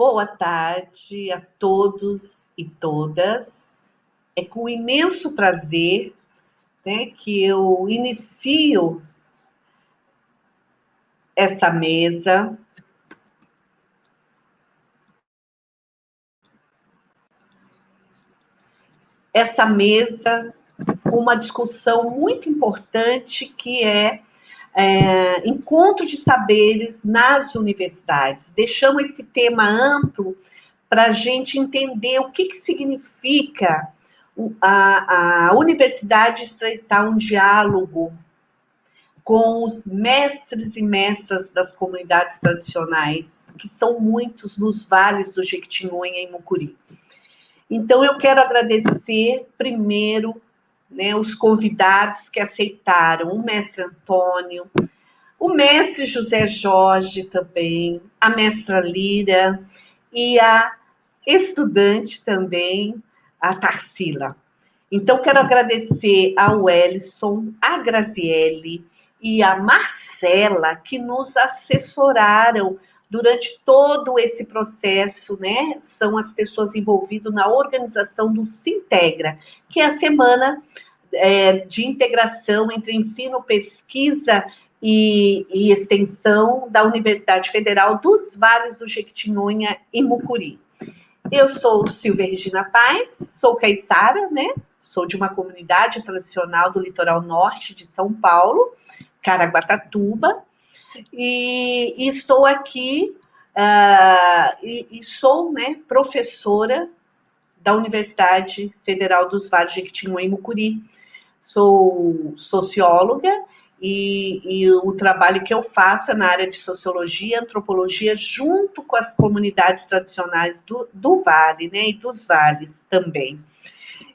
Boa tarde a todos e todas. É com imenso prazer, né, que eu inicio essa mesa. Essa mesa com uma discussão muito importante que é encontro de saberes nas universidades. Deixamos esse tema amplo para a gente entender o que significa a universidade estreitar um diálogo com os mestres e mestras das comunidades tradicionais, que são muitos nos vales do Jequitinhonha e Mucuri. Então, eu quero agradecer primeiro, né, os convidados que aceitaram, o mestre Antônio, o mestre José Jorge também, a mestra Líria e a estudante também, a Tarsila. Então, quero agradecer ao Wellison, a Graziele e a Marcela, que nos assessoraram durante todo esse processo, né? São as pessoas envolvidas na organização do Sintegra, que é a semana de integração entre ensino, pesquisa e extensão da Universidade Federal dos Vales do Jequitinhonha e Mucuri. Eu sou Silvia Regina Paz, sou caiçara, né? Sou de uma comunidade tradicional do litoral norte de São Paulo, Caraguatatuba, e estou aqui e sou, né, professora da Universidade Federal dos Vales de Jequitinhonha e Mucuri. Sou socióloga e o trabalho que eu faço é na área de sociologia e antropologia, junto com as comunidades tradicionais do Vale, né, e dos vales também.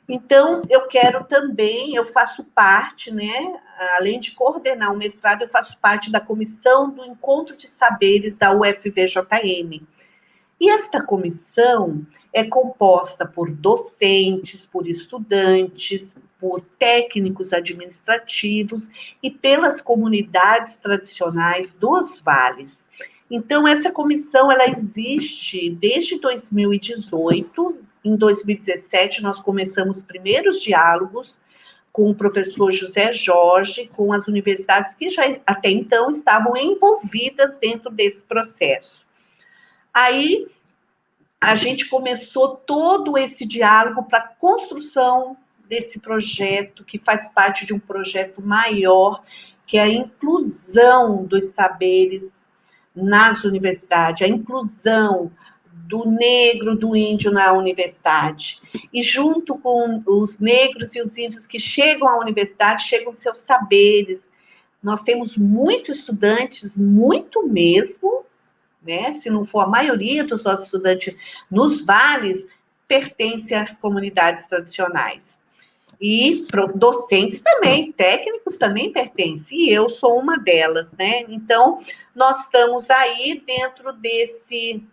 Então, eu faço parte, né, além de coordenar o mestrado, eu faço parte da comissão do Encontro de Saberes da UFVJM. E esta comissão é composta por docentes, por estudantes, por técnicos administrativos e pelas comunidades tradicionais dos vales. Então, essa comissão ela existe desde 2018. Em 2017, nós começamos os primeiros diálogos com o professor José Jorge, com as universidades que já até então estavam envolvidas dentro desse processo. Aí, a gente começou todo esse diálogo para a construção desse projeto, que faz parte de um projeto maior, que é a inclusão dos saberes nas universidades, a inclusão do negro, do índio na universidade. E junto com os negros e os índios que chegam à universidade, chegam seus saberes. Nós temos muitos estudantes, muito mesmo, né? Se não for a maioria dos nossos estudantes nos vales, pertencem às comunidades tradicionais. E docentes também, técnicos também pertencem, e eu sou uma delas, né? Então, nós estamos aí dentro desse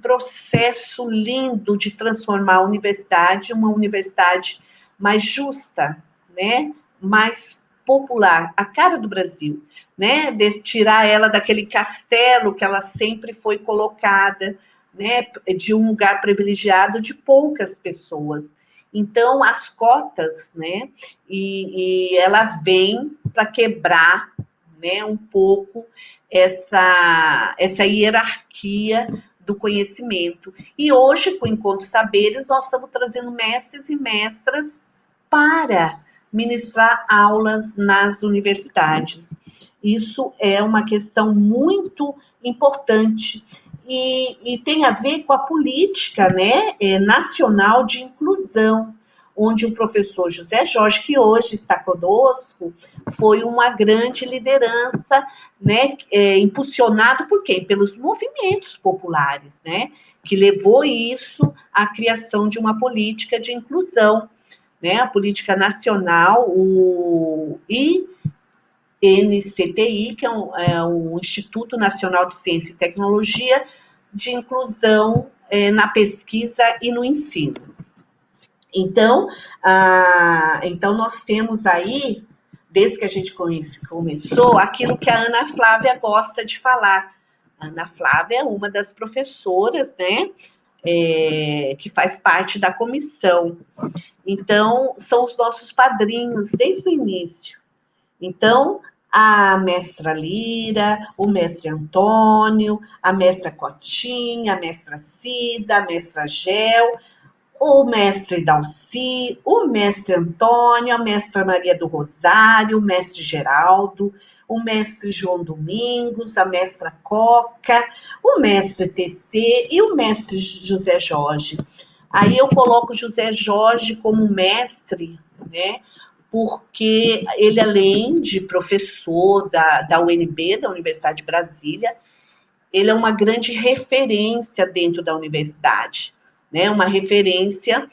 processo lindo de transformar a universidade em uma universidade mais justa, né? Mais popular, a cara do Brasil, né? De tirar ela daquele castelo que ela sempre foi colocada, né? De um lugar privilegiado de poucas pessoas. Então, as cotas, né? E ela vem para quebrar, né? Um pouco essa hierarquia do conhecimento. E hoje, com o Encontro Saberes, nós estamos trazendo mestres e mestras para ministrar aulas nas universidades. Isso é uma questão muito importante e tem a ver com a política, né, nacional de inclusão, onde o professor José Jorge, que hoje está conosco, foi uma grande liderança, né, impulsionado por quem? Pelos movimentos populares, né, que levou isso à criação de uma política de inclusão, né, a política nacional, o INCTI, que é o Instituto Nacional de Ciência e Tecnologia, de inclusão na pesquisa e no ensino. Então, nós temos aí, desde que a gente começou, aquilo que a Ana Flávia gosta de falar, Ana Flávia é uma das professoras, né, que faz parte da comissão. Então, são os nossos padrinhos desde o início. Então, a mestra Lira, o mestre Antônio, a mestra Cotinha, a mestra Cida, a mestra Gel, o mestre Dalci, o mestre Antônio, a mestra Maria do Rosário, o mestre Geraldo, o mestre João Domingos, a mestra Coca, o mestre TC e o mestre José Jorge. Aí eu coloco José Jorge como mestre, né? Porque ele, além de professor da UNB, da Universidade de Brasília, ele é uma grande referência dentro da universidade, né? Uma referência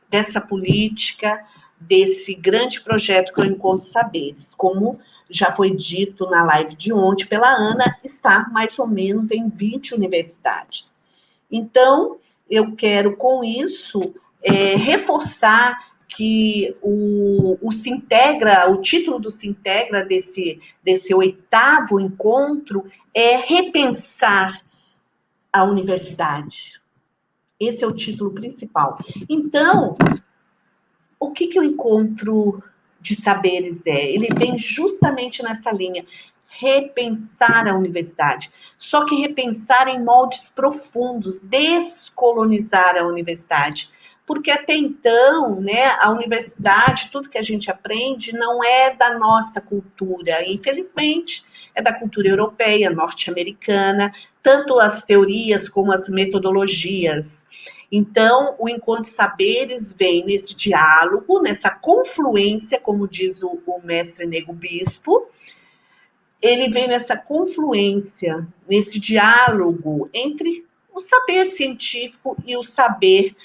dessa política, desse grande projeto que é o Encontro Saberes. Como já foi dito na live de ontem pela Ana, está mais ou menos em 20 universidades. Então, eu quero, com isso, reforçar que o Sintegra, o título do Sintegra desse 8º encontro é repensar a universidade. Esse é o título principal. Então, o que o Encontro de Saberes é? Ele vem justamente nessa linha, repensar a universidade. Só que repensar em moldes profundos, descolonizar a universidade. Porque até então, né, a universidade, tudo que a gente aprende, não é da nossa cultura, infelizmente. É da cultura europeia, norte-americana, tanto as teorias como as metodologias. Então, o Encontro de Saberes vem nesse diálogo, nessa confluência, como diz o mestre Nego Bispo, ele vem nessa confluência, nesse diálogo entre o saber científico e o saber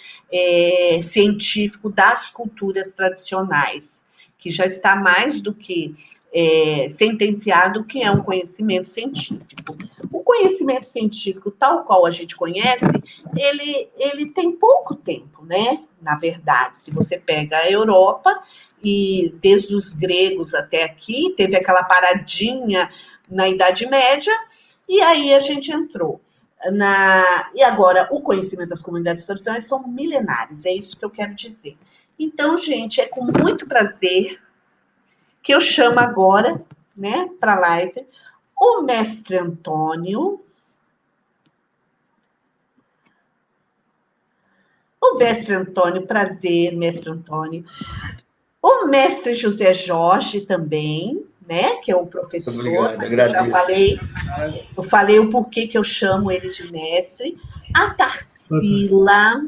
científico das culturas tradicionais, que já está mais do que sentenciado que é um conhecimento científico. O conhecimento científico, tal qual a gente conhece, ele tem pouco tempo, né? Na verdade, se você pega a Europa, e desde os gregos até aqui, teve aquela paradinha na Idade Média, e aí a gente entrou. E agora, o conhecimento das comunidades tradicionais são milenares, é isso que eu quero dizer. Então, gente, é com muito prazer que eu chamo agora, né, para a live, o mestre Antônio. O mestre Antônio, prazer, mestre Antônio. O mestre José Jorge também, né, que é o professor. Obrigado, mas agradeço. Eu falei o porquê que eu chamo ele de mestre. A Tarsila,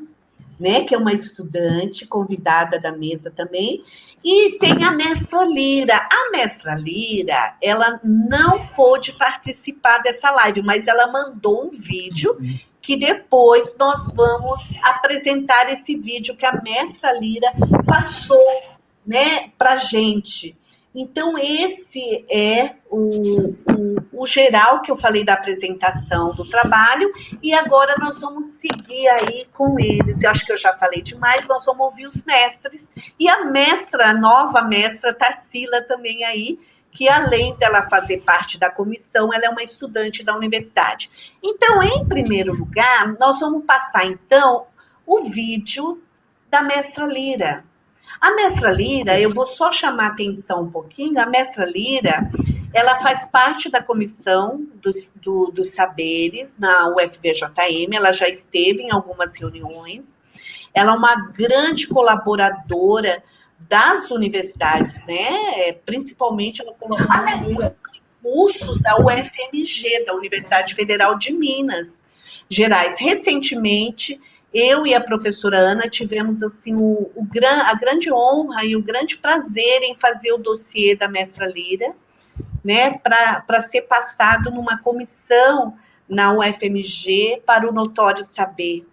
né, que é uma estudante convidada da mesa também. E tem a mestra Lira. A mestra Lira, ela não pôde participar dessa live, mas ela mandou um vídeo que depois nós vamos apresentar esse vídeo que a mestra Lira passou, né, para a gente. Então, esse é o geral que eu falei da apresentação do trabalho, e agora nós vamos seguir aí com eles. Eu acho que eu já falei demais, nós vamos ouvir os mestres, e a mestra, a nova mestra Tarsila também aí, que além dela fazer parte da comissão, ela é uma estudante da universidade. Então, em primeiro lugar, nós vamos passar, então, o vídeo da mestra Lira. A mestra Lira, eu vou só chamar a atenção um pouquinho, a mestra Lira, ela faz parte da comissão dos saberes na UFVJM, ela já esteve em algumas reuniões, ela é uma grande colaboradora das universidades, né? Principalmente ela colaborou muito em cursos da UFMG, da Universidade Federal de Minas Gerais. Recentemente, eu e a professora Ana tivemos assim, a grande honra e o grande prazer em fazer o dossiê da mestra Lira, né, para ser passado numa comissão na UFMG para o notório saber.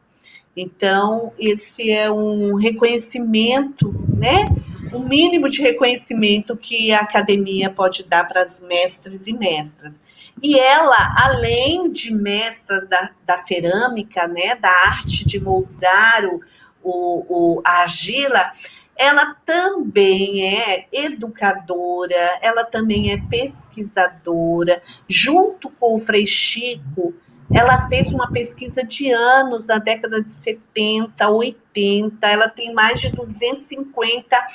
Então, esse é um reconhecimento, né, o mínimo de reconhecimento que a academia pode dar para as mestres e mestras. E ela, além de mestras da cerâmica, né, da arte de moldar a argila, ela também é educadora, ela também é pesquisadora, pesquisadora, junto com o Frei Chico. Ela fez uma pesquisa de anos, na década de 70, 80, ela tem mais de 250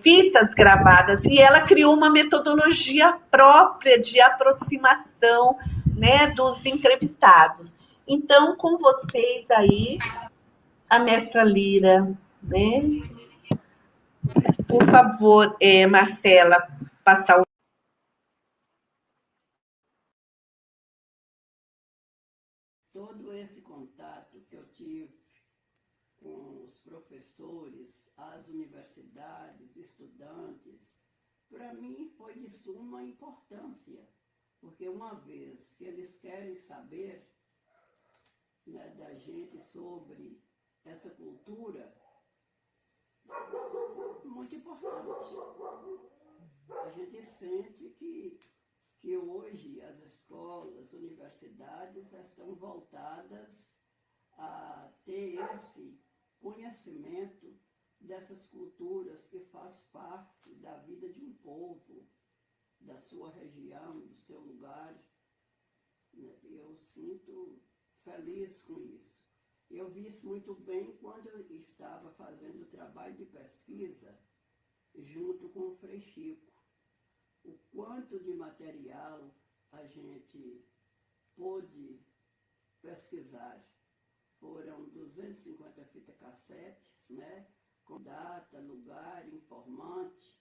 fitas gravadas, e ela criou uma metodologia própria de aproximação, né, dos entrevistados. Então, com vocês aí, a mestra Lira, né? Por favor, Marcela, passar o... Todo esse contato que eu tive com os professores, as universidades, estudantes, para mim foi de suma importância, porque uma vez que eles querem saber, né, da gente sobre essa cultura, muito importante. A gente sente que hoje as escolas, universidades estão voltadas a ter esse conhecimento dessas culturas que faz parte da vida de um povo, da sua região, do seu lugar. Eu sinto feliz com isso. Eu vi isso muito bem quando eu estava fazendo o trabalho de pesquisa junto com o Frei Chico. O quanto de material a gente pôde pesquisar. Foram 250 fitas cassetes, né, com data, lugar, informante,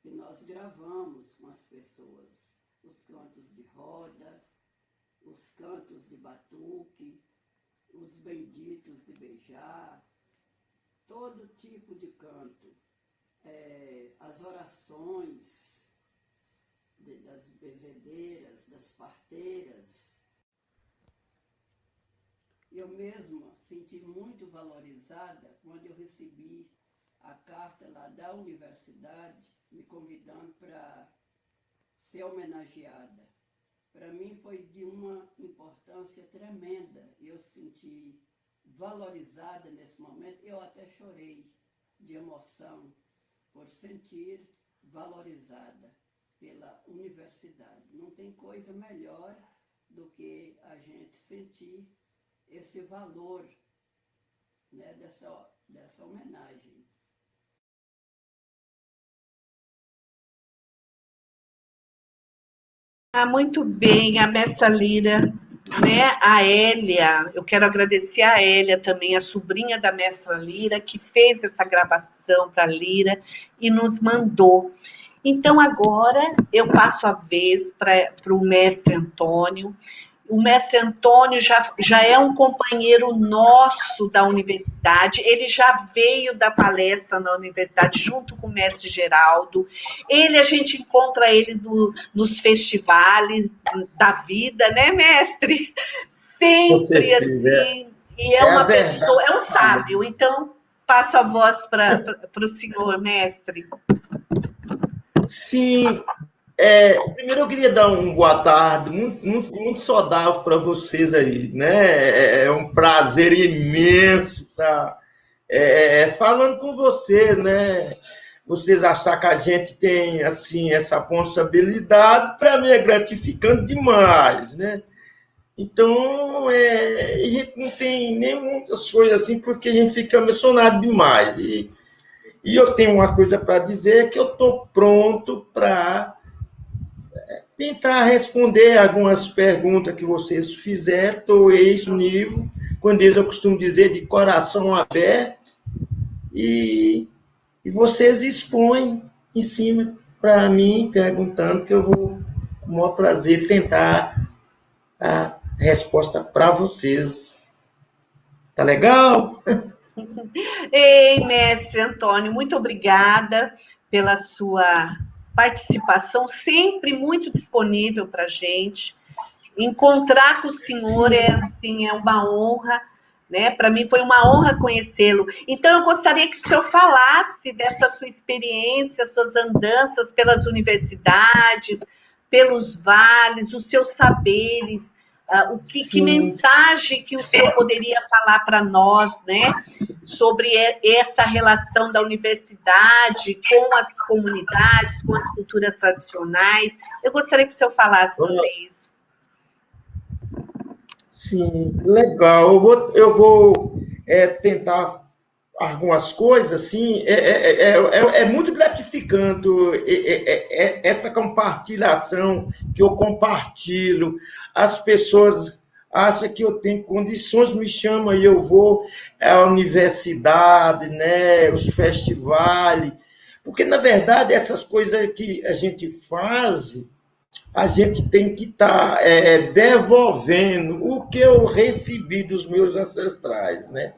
que nós gravamos com as pessoas. Os cantos de roda, os cantos de batuque, os benditos de beijar, todo tipo de canto, as orações das bezedeiras, das parteiras. Eu mesma senti muito valorizada quando eu recebi a carta lá da universidade me convidando para ser homenageada. Para mim foi de uma importância tremenda. Eu senti valorizada nesse momento. Eu até chorei de emoção por sentir valorizada pela universidade. Não tem coisa melhor do que a gente sentir esse valor, né, dessa homenagem. Muito bem, a mestra Lira, né? A Hélia, eu quero agradecer a Hélia também, a sobrinha da mestra Lira, que fez essa gravação para a Lira e nos mandou. Então, agora eu passo a vez para o mestre Antônio. O mestre Antônio já é um companheiro nosso da universidade, ele já veio da palestra na universidade junto com o mestre Geraldo. A gente encontra ele nos festivais da vida, né, mestre? Sempre assim, e é uma pessoa, é um sábio. Então, passo a voz para o senhor, mestre. Sim, primeiro eu queria dar uma boa tarde, muito saudável para vocês aí, né? É um prazer imenso estar falando com vocês, né? Vocês achar que a gente tem, assim, essa responsabilidade, para mim é gratificante demais, né? Então, a gente não tem nem muitas coisas assim, porque a gente fica emocionado demais. E eu tenho uma coisa para dizer, que eu estou pronto para tentar responder algumas perguntas que vocês fizeram. Estou esse nível, quando eu costumo dizer, de coração aberto, e vocês expõem em cima para mim, perguntando, que eu vou, com o maior prazer, tentar a resposta para vocês. Tá legal? Ei, mestre Antônio, muito obrigada pela sua participação, sempre muito disponível para a gente. Encontrar com o senhor é uma honra, né? Para mim foi uma honra conhecê-lo. Então, eu gostaria que o senhor falasse dessa sua experiência, suas andanças pelas universidades, pelos vales, os seus saberes, Que mensagem que o senhor poderia falar para nós, né, sobre essa relação da universidade com as comunidades, com as culturas tradicionais? Eu gostaria que o senhor falasse sobre isso. Sim, legal. Eu vou tentar algumas coisas, assim, é muito gratificante essa compartilhação que eu compartilho. As pessoas acham que eu tenho condições, me chamam e eu vou à universidade, né, os festivais, porque, na verdade, essas coisas que a gente faz, a gente tem que estar devolvendo o que eu recebi dos meus ancestrais, né?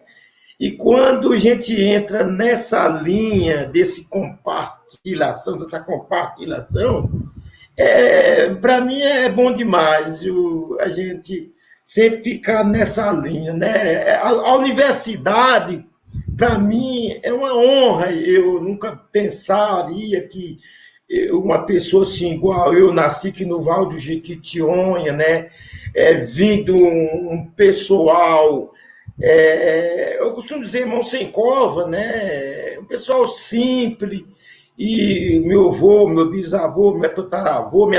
E quando a gente entra nessa linha dessa compartilhação, para mim é bom demais a gente sempre ficar nessa linha, né? A universidade, para mim, é uma honra. Eu nunca pensaria que uma pessoa assim, igual eu, nasci aqui no Vale do Jequitinhonha, né? Vindo um pessoal... eu costumo dizer mão sem cova, né? Um pessoal simples, e meu avô, meu bisavô, minha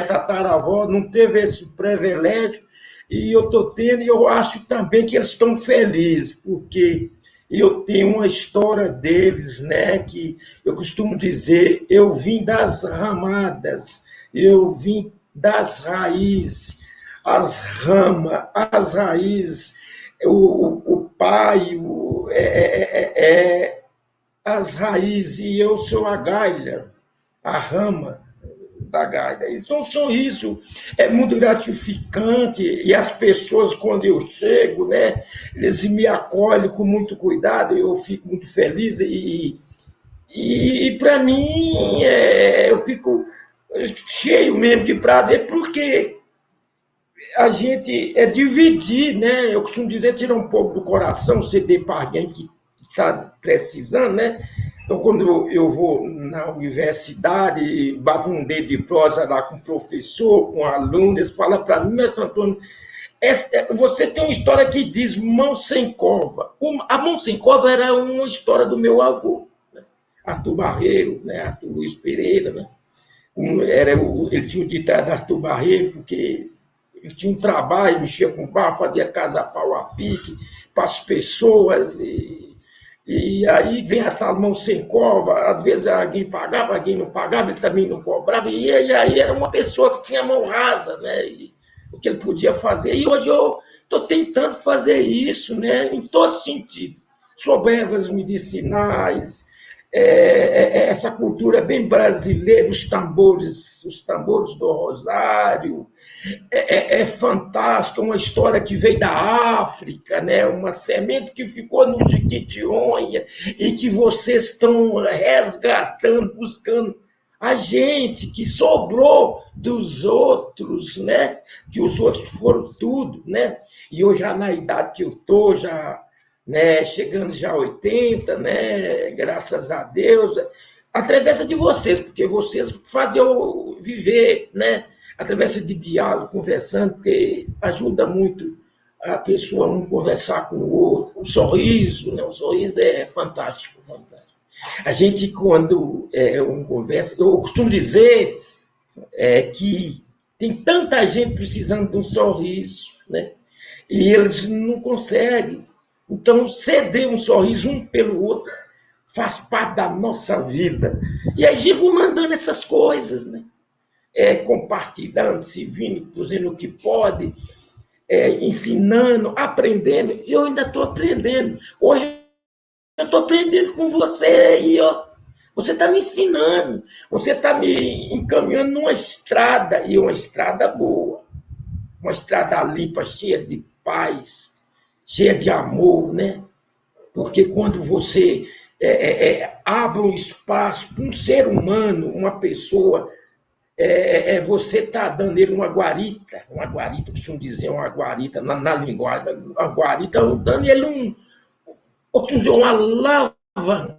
tataravó não teve esse privilégio, e eu estou tendo, e eu acho também que eles estão felizes, porque eu tenho uma história deles, né? Que eu costumo dizer, eu vim das ramadas, eu vim das raízes, as raízes, o pai, as raízes, e eu sou a gailha, a rama da gailha. Então, só isso é muito gratificante, e as pessoas, quando eu chego, né, eles me acolhem com muito cuidado, eu fico muito feliz, e para mim, eu fico cheio mesmo de prazer, porque a gente dividir, né? Eu costumo dizer, tirar um pouco do coração, ceder para alguém que está precisando, né? Então, quando eu vou na universidade, bato um dedo de prosa lá com o professor, com aluno, eles falam para mim, mestre Antônio, você tem uma história que diz mão sem cova. A mão sem cova era uma história do meu avô, né? Arthur Barreiro, né? Arthur Luiz Pereira, né? Ele tinha o ditado Arthur Barreiro, porque ele tinha um trabalho, mexia com barro, fazia casa a pau a pique para as pessoas, e aí vem a tal mão sem cova, às vezes alguém pagava, alguém não pagava, ele também não cobrava, e aí era uma pessoa que tinha mão rasa, né? E o que ele podia fazer. E hoje eu estou tentando fazer isso, né? Em todo sentido. Sob ervas medicinais, essa cultura bem brasileira, os tambores do Rosário, é fantástico, uma história que veio da África, né? Uma semente que ficou no Jequitinhonha e que vocês estão resgatando, buscando a gente que sobrou dos outros, né? Que os outros foram tudo, né? E eu já na idade que eu estou, já, né? Chegando já a 80, né? Graças a Deus, através de vocês, porque vocês fazem eu viver, né? Através de diálogo, conversando, porque ajuda muito a pessoa um conversar com o outro. O sorriso, né? O sorriso é fantástico, fantástico. A gente, quando conversa, eu costumo dizer que tem tanta gente precisando de um sorriso, né? E eles não conseguem. Então, ceder um sorriso um pelo outro faz parte da nossa vida. E a gente vai mandando essas coisas, né? Compartilhando, se vindo, fazendo o que pode, ensinando, aprendendo. E eu ainda estou aprendendo. Hoje eu estou aprendendo com você aí, ó. Você está me ensinando, você está me encaminhando numa estrada, e uma estrada boa, uma estrada limpa, cheia de paz, cheia de amor, né? Porque quando você abre um espaço para um ser humano, uma pessoa, você está dando ele uma guarita, costumo dizer uma guarita, na linguagem, uma guarita, dando ele uma alavanca,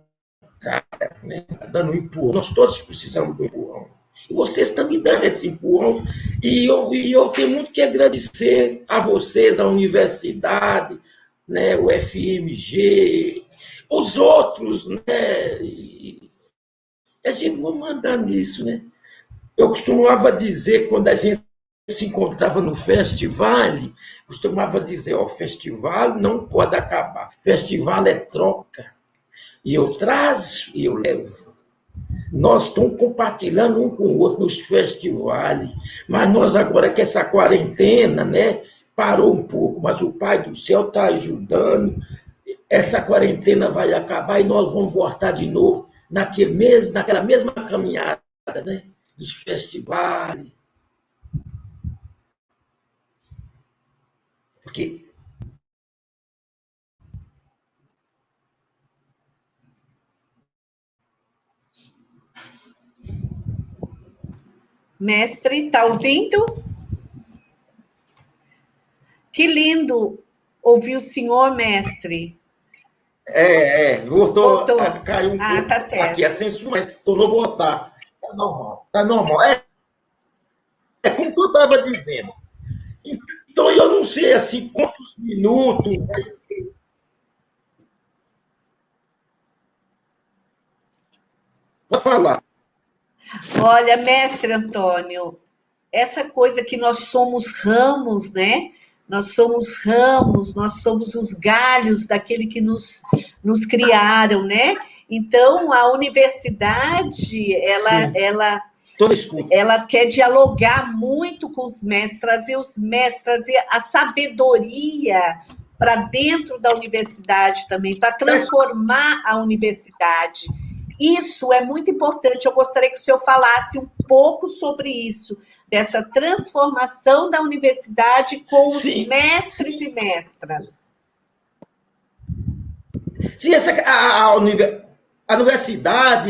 né? Dando um empurrão. Nós todos precisamos do empurrão. E vocês estão me dando esse empurrão. E eu tenho muito que agradecer a vocês, a universidade, né, o FMG, os outros, né? E a gente vai mandando isso, né? Eu costumava dizer, quando a gente se encontrava no festival, costumava dizer, ó, festival não pode acabar. Festival é troca. E eu trazo e eu levo. Nós estamos compartilhando um com o outro nos festivais, mas nós agora que essa quarentena, né, parou um pouco, mas o Pai do Céu está ajudando, essa quarentena vai acabar e nós vamos voltar de novo naquela mesma caminhada, né, dos festivais, porque Mestre, está ouvindo? Que lindo ouvir o senhor, mestre. Voltou Voltou. a cair um pouco Tá certo. aqui a censura, mas tornou a voltar. Tá normal, tá normal. É como eu estava dizendo. Então, eu não sei assim quantos minutos para falar. Olha, mestre Antônio, essa coisa que nós somos ramos, né? Nós somos ramos, nós somos os galhos daquele que nos criaram, né? Então, a universidade, ela quer dialogar muito com os mestres, trazer os mestres, trazer a sabedoria para dentro da universidade também, para transformar a universidade. Isso é muito importante. Eu gostaria que o senhor falasse um pouco sobre isso, dessa transformação da universidade com os mestres e mestras. Sim, a universidade,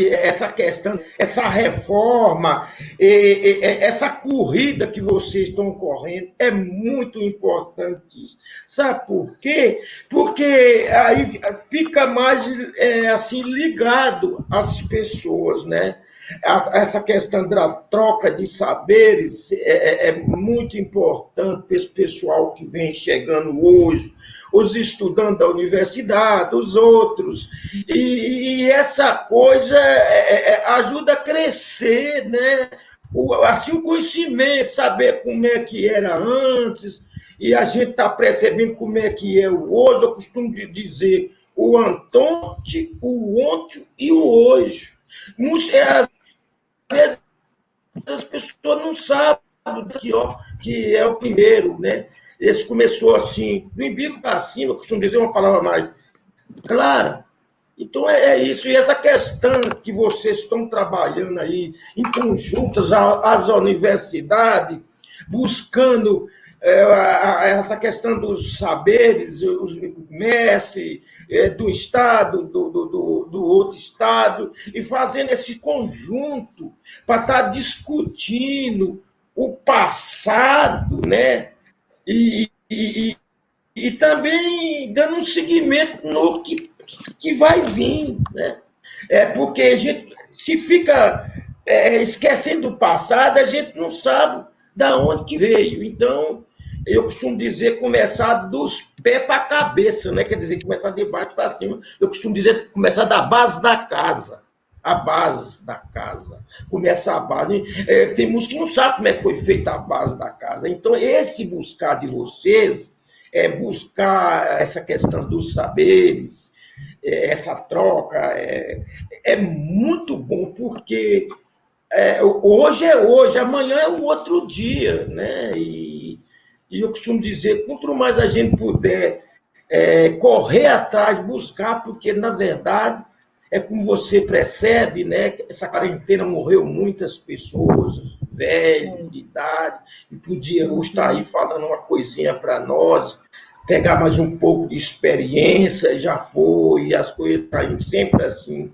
essa questão, essa reforma, essa corrida que vocês estão correndo é muito importante. Sabe por quê? Porque aí fica mais assim ligado às pessoas, né? Essa questão da troca de saberes é muito importante para esse pessoal que vem chegando hoje, os estudantes da universidade, os outros. E essa coisa ajuda a crescer, né? Assim, o conhecimento, saber como é que era antes, e a gente está percebendo como é que é o hoje. Eu costumo dizer o antonte, o ontem e o hoje. Às vezes as pessoas não sabem que é o primeiro, né? Esse começou assim, do umbigo para cima, eu costumo dizer uma palavra mais clara. Então é isso, e essa questão que vocês estão trabalhando aí em conjunto, as universidades, buscando essa questão dos saberes, os mestres do Estado, do outro Estado, e fazendo esse conjunto para estar discutindo o passado, né? E também dando um seguimento no que vai vir, né? Porque a gente, se fica esquecendo do passado, a gente não sabe de onde que veio. Então, eu costumo dizer começar dos pés para a cabeça, né? Quer dizer, começar de baixo para cima. Eu costumo dizer começar da base da casa. A base da casa. Começa a base. Tem muitos que não sabem como é que foi feita a base da casa. Então, esse buscar de vocês é buscar essa questão dos saberes, essa troca, é muito bom, porque hoje é hoje, amanhã é um outro dia, né? E eu costumo dizer, quanto mais a gente puder correr atrás, buscar, porque, na verdade, é como você percebe, né? Essa quarentena morreu muitas pessoas, velhos, de idade, e podia hoje estar aí falando uma coisinha para nós, pegar mais um pouco de experiência, já foi, as coisas estão indo sempre assim.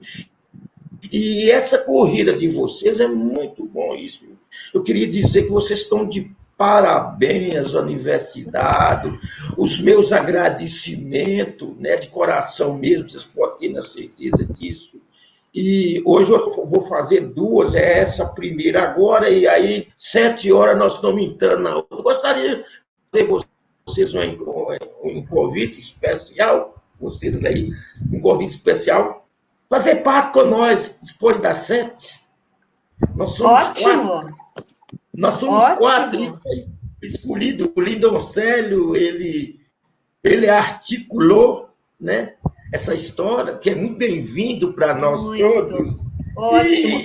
E essa corrida de vocês é muito bom isso. Eu queria dizer que vocês estão de parabéns à universidade, os meus agradecimentos, né, de coração mesmo, vocês podem ter na certeza disso. E hoje eu vou fazer duas, é essa primeira agora, e aí, 7 horas, nós estamos entrando na outra. Eu gostaria de ter vocês um convite especial, vocês aí, um convite especial, fazer parte com nós, depois das 7. Nós somos Ótimo! quatro. Nós somos Ótimo. 4, e foi escolhido o Lindoncélio, ele articulou, né, essa história, que é muito bem-vindo para nós todos. Ótimo.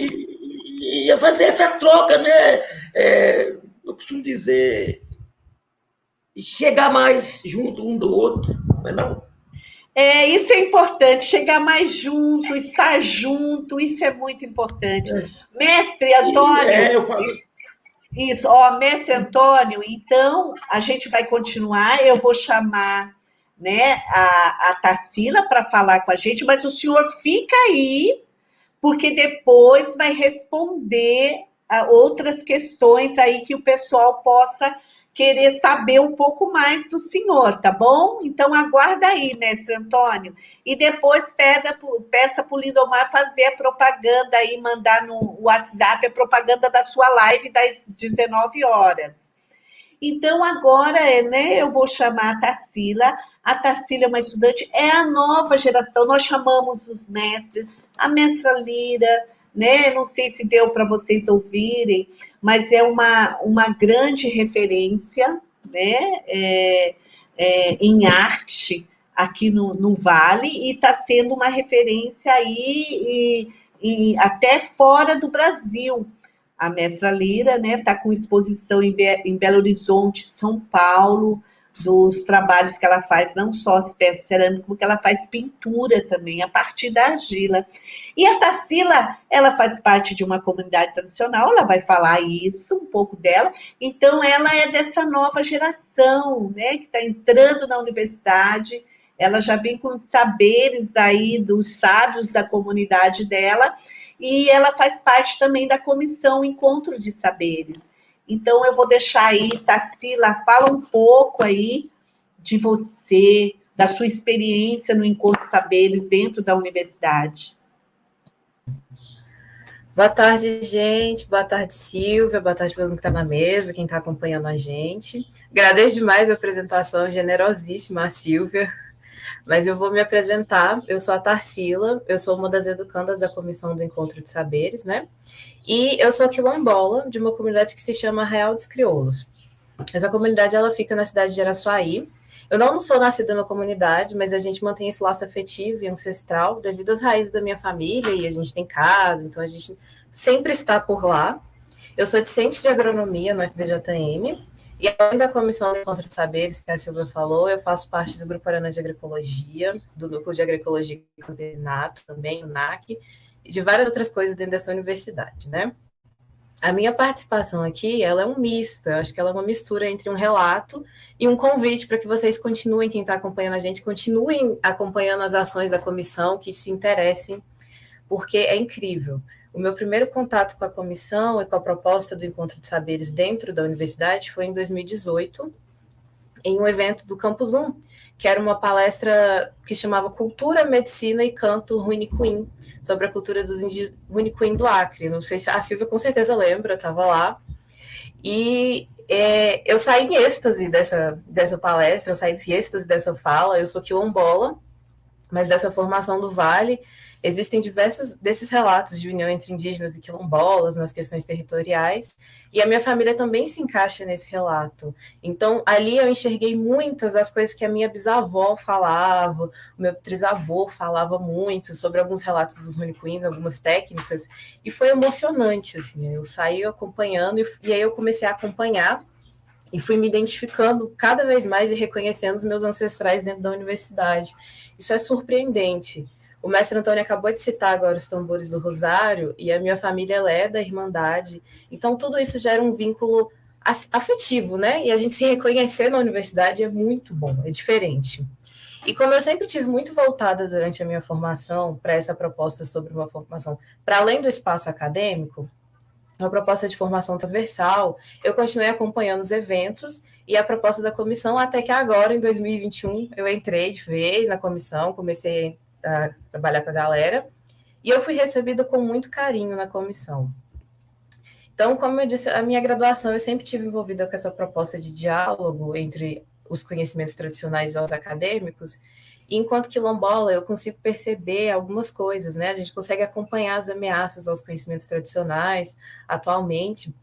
E fazer essa troca, né? Eu costumo dizer, chegar mais junto um do outro, não é não? Isso é importante, chegar mais junto, estar junto, isso é muito importante. Mestre Antônio, eu falei. Isso, mestre Antônio, então a gente vai continuar, eu vou chamar, né, a Tarsila para falar com a gente, mas o senhor fica aí, porque depois vai responder a outras questões aí que o pessoal possa querer saber um pouco mais do senhor, tá bom? Então aguarda aí, mestre Antônio, e depois peça para o Lindomar fazer a propaganda aí, mandar no WhatsApp a propaganda da sua live das 19 horas. Então agora, né, eu vou chamar a Tarsila. A Tarsila é uma estudante, é a nova geração, nós chamamos os mestres, a mestra Lira, né? Não sei se deu para vocês ouvirem, mas é uma grande referência, né? Em arte aqui no Vale, e está sendo uma referência aí e até fora do Brasil. A mestra Lira, né, está com exposição em Belo Horizonte, São Paulo, dos trabalhos que ela faz, não só as peças cerâmicas, como que ela faz pintura também, a partir da argila. E a Tarsila, ela faz parte de uma comunidade tradicional, ela vai falar isso, um pouco dela, então ela é dessa nova geração, né, que está entrando na universidade, ela já vem com os saberes aí dos sábios da comunidade dela, e ela faz parte também da comissão Encontro de Saberes. Então, eu vou deixar aí, Tarsila, fala um pouco aí de você, da sua experiência no Encontro de Saberes dentro da universidade. Boa tarde, gente. Boa tarde, Silvia. Boa tarde para todo mundo que está na mesa, quem está acompanhando a gente. Agradeço demais a apresentação generosíssima, a Silvia. Mas eu vou me apresentar. Eu sou a Tarsila, eu sou uma das educandas da Comissão do Encontro de Saberes, né? E eu sou quilombola de uma comunidade que se chama Arraial dos Crioulos. Essa comunidade, ela fica na cidade de Araçuaí. Eu não sou nascida na comunidade, mas a gente mantém esse laço afetivo e ancestral devido às raízes da minha família, e a gente tem casa, então a gente sempre está por lá. Eu sou discente de agronomia no FBJM, e além da Comissão do Encontro de Saberes, que a Silvia falou, eu faço parte do Grupo Arana de Agroecologia, do Núcleo de Agroecologia e Campesinato, também, o NAC, e de várias outras coisas dentro dessa universidade, né? A minha participação aqui, ela é um misto, eu acho que ela é uma mistura entre um relato e um convite para que vocês continuem, quem está acompanhando a gente, continuem acompanhando as ações da comissão, que se interessem, porque é incrível. O meu primeiro contato com a comissão e com a proposta do Encontro de Saberes dentro da universidade foi em 2018, em um evento do Campus 1, que era uma palestra que chamava Cultura, Medicina e Canto Runicuim, sobre a cultura dos índios Runicuim do Acre. Não sei se a Silvia com certeza lembra, estava lá. E eu saí em êxtase dessa palestra, eu saí em êxtase dessa fala. Eu sou quilombola, mas dessa formação do Vale, existem diversos desses relatos de união entre indígenas e quilombolas nas questões territoriais, e a minha família também se encaixa nesse relato. Então, ali eu enxerguei muitas das coisas que a minha bisavó falava, o meu trisavô falava muito sobre alguns relatos dos Runicuins, algumas técnicas, e foi emocionante, assim, eu saí acompanhando, e aí eu comecei a acompanhar, e fui me identificando cada vez mais e reconhecendo os meus ancestrais dentro da universidade. Isso é surpreendente. O mestre Antônio acabou de citar agora os tambores do Rosário, e a minha família ela é da Irmandade. Então, tudo isso gera um vínculo afetivo, né? E a gente se reconhecer na universidade é muito bom, é diferente. E como eu sempre tive muito voltada durante a minha formação para essa proposta sobre uma formação para além do espaço acadêmico, uma proposta de formação transversal, eu continuei acompanhando os eventos e a proposta da comissão, até que agora, em 2021, eu entrei de vez na comissão, comecei a trabalhar com a galera, E eu fui recebida com muito carinho na comissão. Então, como eu disse, a minha graduação eu sempre tive envolvida com essa proposta de diálogo entre os conhecimentos tradicionais e os acadêmicos, e enquanto quilombola eu consigo perceber algumas coisas, né? A gente consegue acompanhar as ameaças aos conhecimentos tradicionais atualmente.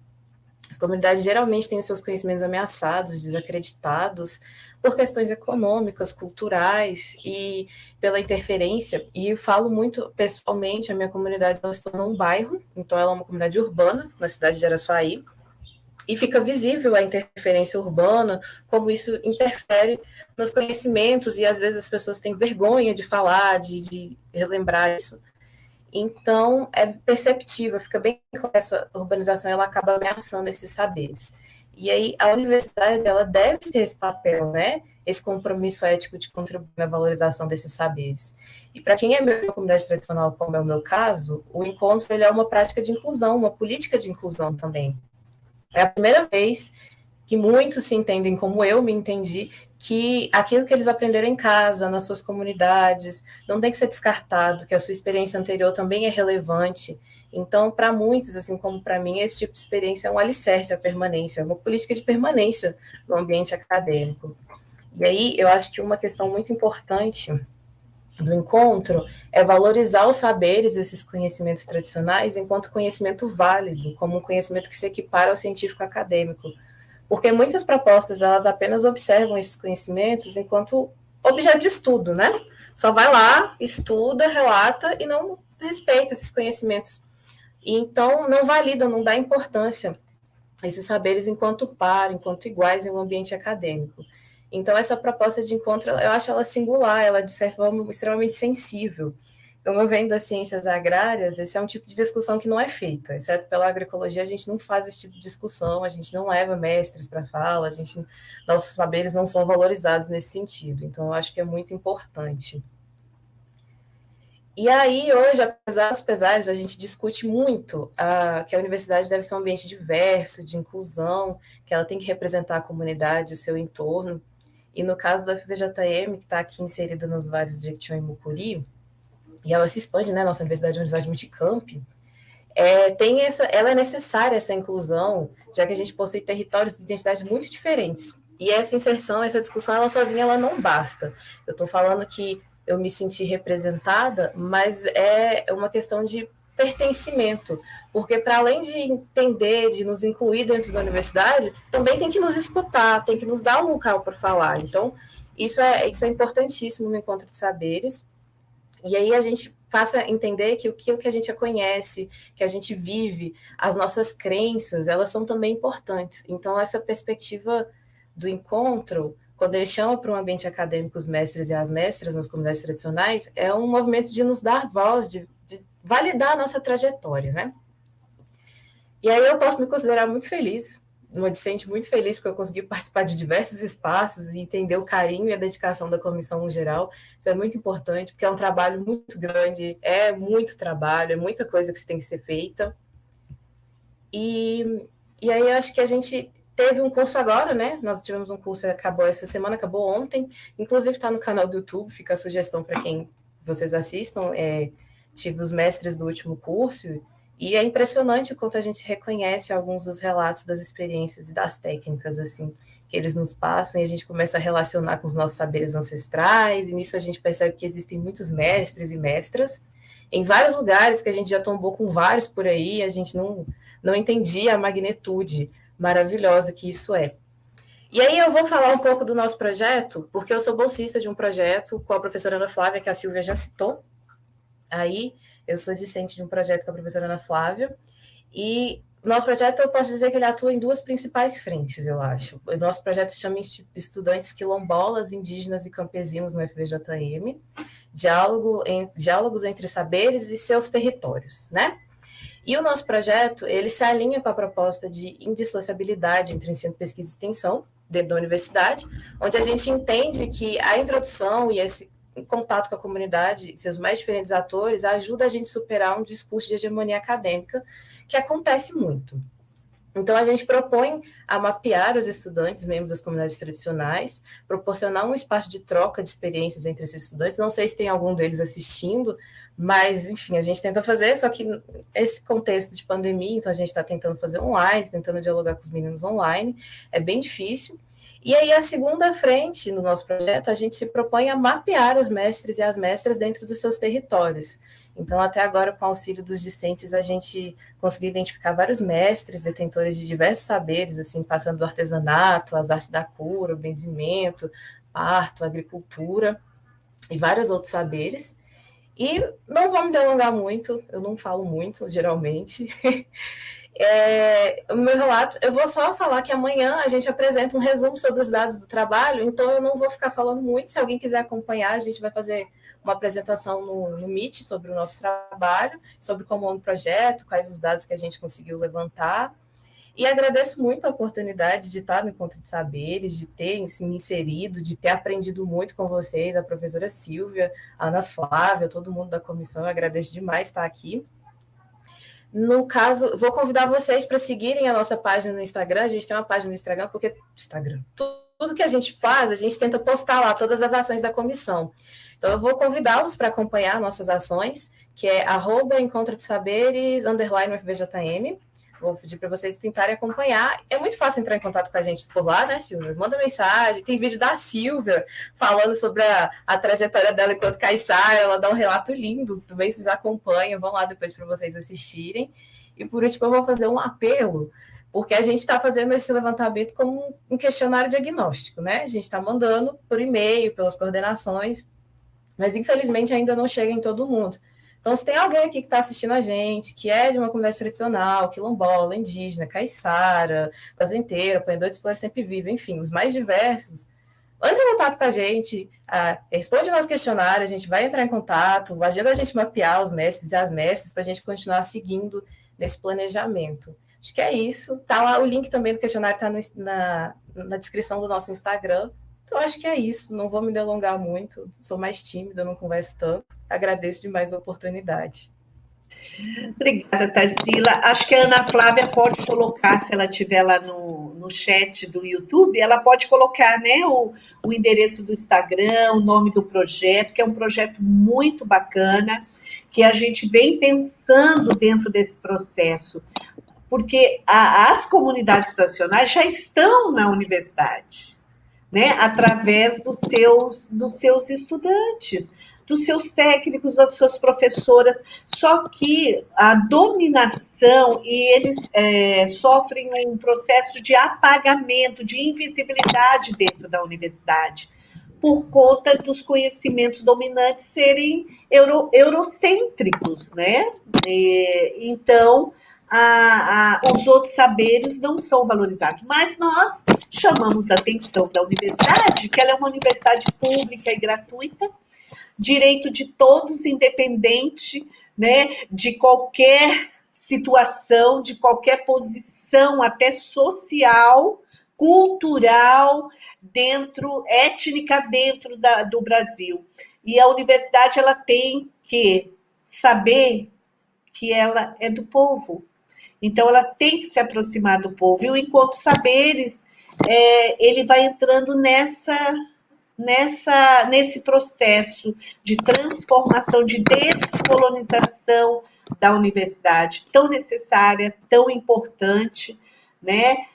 As comunidades geralmente têm os seus conhecimentos ameaçados, desacreditados, por questões econômicas, culturais e pela interferência. E eu falo muito pessoalmente, a minha comunidade ela se tornou um bairro, então ela é uma comunidade urbana, na cidade de Araçuaí, e fica visível a interferência urbana, como isso interfere nos conhecimentos, e às vezes as pessoas têm vergonha de falar, de relembrar isso. Então, é perceptível, fica bem claro que essa urbanização ela acaba ameaçando esses saberes. E aí, a universidade ela deve ter esse papel, né? Esse compromisso ético de contribuir na valorização desses saberes. E para quem é de uma comunidade tradicional, como é o meu caso, o encontro ele é uma prática de inclusão, uma política de inclusão também. É a primeira vez que muitos se entendem como eu me entendi, que aquilo que eles aprenderam em casa, nas suas comunidades, não tem que ser descartado, que a sua experiência anterior também é relevante. Então, para muitos, assim como para mim, esse tipo de experiência é um alicerce à permanência, é uma política de permanência no ambiente acadêmico. E aí, eu acho que uma questão muito importante do encontro é valorizar os saberes, esses conhecimentos tradicionais, enquanto conhecimento válido, como um conhecimento que se equipara ao científico acadêmico. Porque muitas propostas, elas apenas observam esses conhecimentos enquanto objeto de estudo, né? Só vai lá, estuda, relata e não respeita esses conhecimentos. E então, não valida, não dá importância a esses saberes enquanto par, enquanto iguais em um ambiente acadêmico. Então, essa proposta de encontro, eu acho ela singular, ela, de certa forma, extremamente sensível. Como eu venho das ciências agrárias, esse é um tipo de discussão que não é feita, exceto pela agroecologia, a gente não faz esse tipo de discussão, a gente não leva mestres para fala, nossos saberes não são valorizados nesse sentido, então eu acho que é muito importante. E aí, hoje, apesar dos pesares, a gente discute muito que a universidade deve ser um ambiente diverso, de inclusão, que ela tem que representar a comunidade, o seu entorno. E no caso da FVJM, que está aqui inserida nos vários de Jequitinhonha e Mucuri, e ela se expande, né? Nossa universidade é uma universidade multicamp, ela é necessária essa inclusão, já que a gente possui territórios de identidades muito diferentes. E essa inserção, essa discussão, ela sozinha, ela não basta. Eu estou falando que eu me senti representada, mas é uma questão de pertencimento, porque para além de entender, de nos incluir dentro da universidade, também tem que nos escutar, tem que nos dar um local para falar. Então, isso é importantíssimo no encontro de saberes. E aí a gente passa a entender que aquilo que a gente já conhece, que a gente vive, as nossas crenças, elas são também importantes. Então, essa perspectiva do encontro, quando ele chama para um ambiente acadêmico os mestres e as mestras nas comunidades tradicionais, é um movimento de nos dar voz, de validar a nossa trajetória, né? E aí eu posso me considerar muito feliz, uma discente muito feliz, porque eu consegui participar de diversos espaços e entender o carinho e a dedicação da comissão no geral. Isso é muito importante, porque é um trabalho muito grande, é muito trabalho, é muita coisa que tem que ser feita. E aí eu acho que a gente teve um curso agora, né? Nós tivemos um curso, acabou essa semana, acabou ontem. Inclusive está no canal do YouTube, fica a sugestão para quem vocês assistam. Tive os mestres do último curso, e é impressionante o quanto a gente reconhece alguns dos relatos das experiências e das técnicas, assim, que eles nos passam, e a gente começa a relacionar com os nossos saberes ancestrais, e nisso a gente percebe que existem muitos mestres e mestras, em vários lugares que a gente já tombou com vários por aí, a gente não entendia a magnitude maravilhosa que isso é. E aí eu vou falar um pouco do nosso projeto, porque eu sou bolsista de um projeto com a professora Ana Flávia, que a Silvia já citou. Aí eu sou discente de um projeto com a professora Ana Flávia, e nosso projeto, eu posso dizer que ele atua em duas principais frentes, eu acho. O nosso projeto se chama Estudantes Quilombolas, Indígenas e Campesinos no FVJM, diálogos entre saberes e seus territórios, né? E o nosso projeto, ele se alinha com a proposta de indissociabilidade entre ensino, pesquisa e extensão dentro da universidade, onde a gente entende que a introdução e esse contato com a comunidade e seus mais diferentes atores ajuda a gente a superar um discurso de hegemonia acadêmica que acontece muito. Então, a gente propõe a mapear os estudantes, membros das comunidades tradicionais, proporcionar um espaço de troca de experiências entre esses estudantes. Não sei se tem algum deles assistindo, mas, enfim, a gente tenta fazer, só que esse contexto de pandemia, então a gente está tentando fazer online, tentando dialogar com os meninos online, é bem difícil. E aí, a segunda frente no nosso projeto, a gente se propõe a mapear os mestres e as mestras dentro dos seus territórios. Então, até agora, com o auxílio dos discentes, a gente conseguiu identificar vários mestres, detentores de diversos saberes, assim, passando do artesanato, as artes da cura, o benzimento, parto, agricultura e vários outros saberes. E não vou me delongar muito, eu não falo muito, geralmente. O meu relato, eu vou só falar que amanhã a gente apresenta um resumo sobre os dados do trabalho, então eu não vou ficar falando muito. Se alguém quiser acompanhar, a gente vai fazer uma apresentação no Meet sobre o nosso trabalho, sobre como é o projeto, quais os dados que a gente conseguiu levantar. E agradeço muito a oportunidade de estar no Encontro de Saberes, de ter me inserido, de ter aprendido muito com vocês, a professora Silvia, a Ana Flávia, todo mundo da comissão. Eu agradeço demais estar aqui. No caso, vou convidar vocês para seguirem a nossa página no Instagram. A gente tem uma página no Instagram, porque tudo que a gente faz, a gente tenta postar lá todas as ações da comissão. Então, eu vou convidá-los para acompanhar nossas ações, que é @encontrodesaberes_UFVJM. Vou pedir para vocês tentarem acompanhar. É muito fácil entrar em contato com a gente por lá, né, Silvia? Manda mensagem. Tem vídeo da Silvia falando sobre a trajetória dela enquanto caiçara. Ela dá um relato lindo. Também vocês acompanham. Vão lá depois para vocês assistirem. E por último, eu vou fazer um apelo, porque a gente está fazendo esse levantamento como um questionário diagnóstico, né? A gente está mandando por e-mail, pelas coordenações, mas infelizmente ainda não chega em todo mundo. Então, se tem alguém aqui que está assistindo a gente, que é de uma comunidade tradicional, quilombola, indígena, caiçara, fazendeiro, apanhador de flores sempre vivo, enfim, os mais diversos, entre em contato com a gente, responde o nosso questionário, a gente vai entrar em contato, ajuda a gente a mapear os mestres e as mestras para a gente continuar seguindo nesse planejamento. Acho que é isso. Tá lá, o link também do questionário está na descrição do nosso Instagram. Então, acho que é isso. Não vou me delongar muito. Sou mais tímida, não converso tanto. Agradeço demais a oportunidade. Obrigada, Tarsila. Acho que a Ana Flávia pode colocar, se ela estiver lá no chat do YouTube, ela pode colocar, né, o endereço do Instagram, o nome do projeto, que é um projeto muito bacana, que a gente vem pensando dentro desse processo, porque as comunidades tradicionais já estão na universidade, né, através dos seus estudantes, dos seus técnicos, das suas professoras, só que a dominação, e eles sofrem um processo de apagamento, de invisibilidade dentro da universidade, por conta dos conhecimentos dominantes serem eurocêntricos, né? Então, os outros saberes não são valorizados, mas nós chamamos a atenção da universidade, que ela é uma universidade pública e gratuita, direito de todos, independente, né, de qualquer situação, de qualquer posição, até social, cultural, étnica dentro do Brasil. E a universidade ela tem que saber que ela é do povo. Então, ela tem que se aproximar do povo. E o Encontro Saberes, ele vai entrando nesse processo de transformação, de descolonização da universidade, tão necessária, tão importante, né?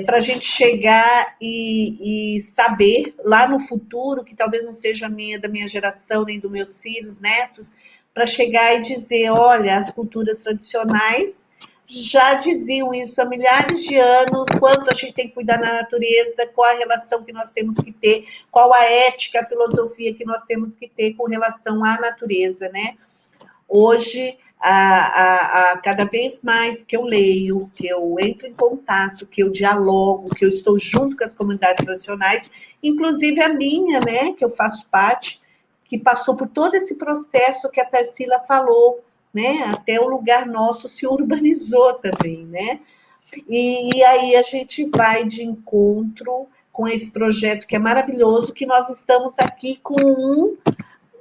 Para a gente chegar e saber lá no futuro, que talvez não seja da minha geração, nem dos meus filhos, netos, para chegar e dizer, olha, as culturas tradicionais já diziam isso há milhares de anos, quanto a gente tem que cuidar da natureza, qual a relação que nós temos que ter, qual a ética, a filosofia que nós temos que ter com relação à natureza, né? Hoje, cada vez mais que eu leio, que eu entro em contato, que eu dialogo, que eu estou junto com as comunidades tradicionais, inclusive a minha, né, que eu faço parte, que passou por todo esse processo que a Tarsila falou, né? Até o lugar nosso se urbanizou também, né? E aí a gente vai de encontro com esse projeto que é maravilhoso, que nós estamos aqui com um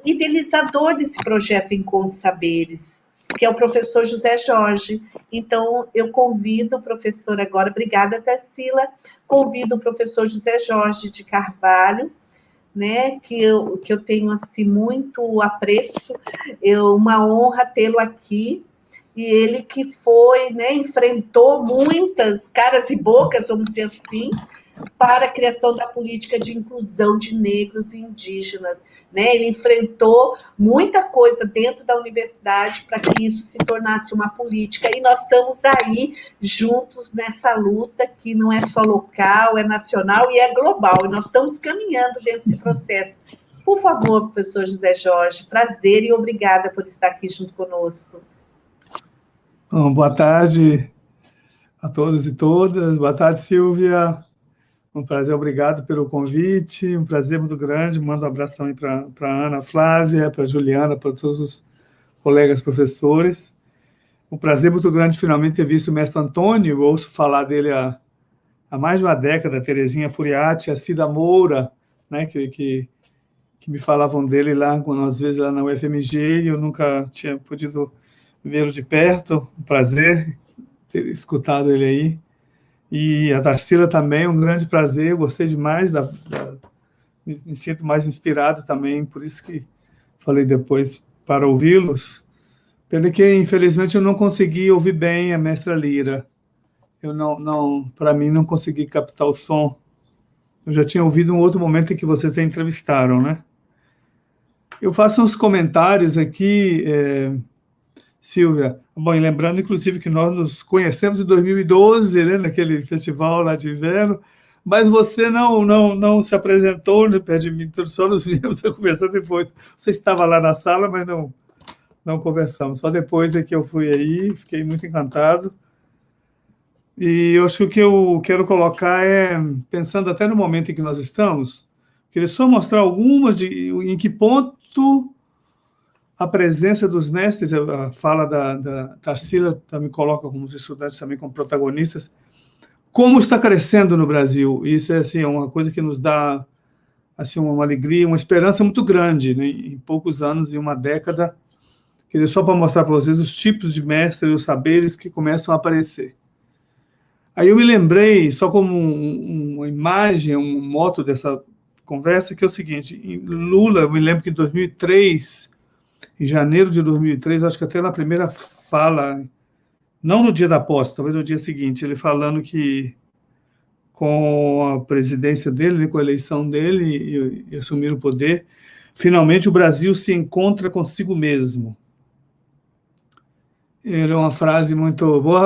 idealizador desse projeto Encontro Saberes, que é o professor José Jorge. Então, eu convido o professor agora, obrigada, Tarsila, convido o professor José Jorge de Carvalho, né, que eu tenho assim, muito apreço, uma honra tê-lo aqui, e ele que foi, né, enfrentou muitas caras e bocas, vamos dizer assim, para a criação da política de inclusão de negros e indígenas. Né? Ele enfrentou muita coisa dentro da universidade para que isso se tornasse uma política, e nós estamos aí juntos nessa luta que não é só local, é nacional e é global, e nós estamos caminhando dentro desse processo. Por favor, professor José Jorge, prazer e obrigada por estar aqui junto conosco. Bom, boa tarde a todos e todas. Boa tarde, Silvia. Um prazer, obrigado pelo convite. Um prazer muito grande. Mando um abraço também para a Ana Flávia, para a Juliana, para todos os colegas professores. Um prazer muito grande finalmente ter visto o mestre Antônio. Eu ouço falar dele há mais de uma década, a Terezinha Furiati, a Cida Moura, né, que me falavam dele lá, às vezes lá na UFMG, e eu nunca tinha podido vê-lo de perto. Um prazer ter escutado ele aí. E a Tarsila também, um grande prazer, eu gostei demais, me sinto mais inspirado também, por isso que falei depois para ouvi-los. Pena que, infelizmente, eu não consegui ouvir bem a mestra Lira. Eu para mim, não consegui captar o som. Eu já tinha ouvido um outro momento em que vocês a entrevistaram, né? Eu faço uns comentários aqui, Silvia. Bom, e lembrando, inclusive, que nós nos conhecemos em 2012, né, naquele festival lá de inverno, mas você não se apresentou, né, perto de mim, então só nos vimos a conversar depois. Você estava lá na sala, mas não conversamos. Só depois é que eu fui aí, fiquei muito encantado. E eu acho que o que eu quero colocar é, pensando até no momento em que nós estamos, queria só mostrar algumas em que ponto a presença dos mestres, a fala da Tarsila também coloca como os estudantes também como protagonistas, como está crescendo no Brasil. Isso é assim, uma coisa que nos dá assim, uma alegria, uma esperança muito grande, né? Em poucos anos, em uma década. Queria só para mostrar para vocês os tipos de mestres e os saberes que começam a aparecer. Aí eu me lembrei, só como uma imagem, um moto dessa conversa, que é o seguinte: em Lula, eu me lembro que em 2003, em janeiro de 2003, acho que até na primeira fala, não no dia da posse, talvez no dia seguinte, ele falando que com a presidência dele, com a eleição dele e assumir o poder, finalmente o Brasil se encontra consigo mesmo. Era uma frase muito boa.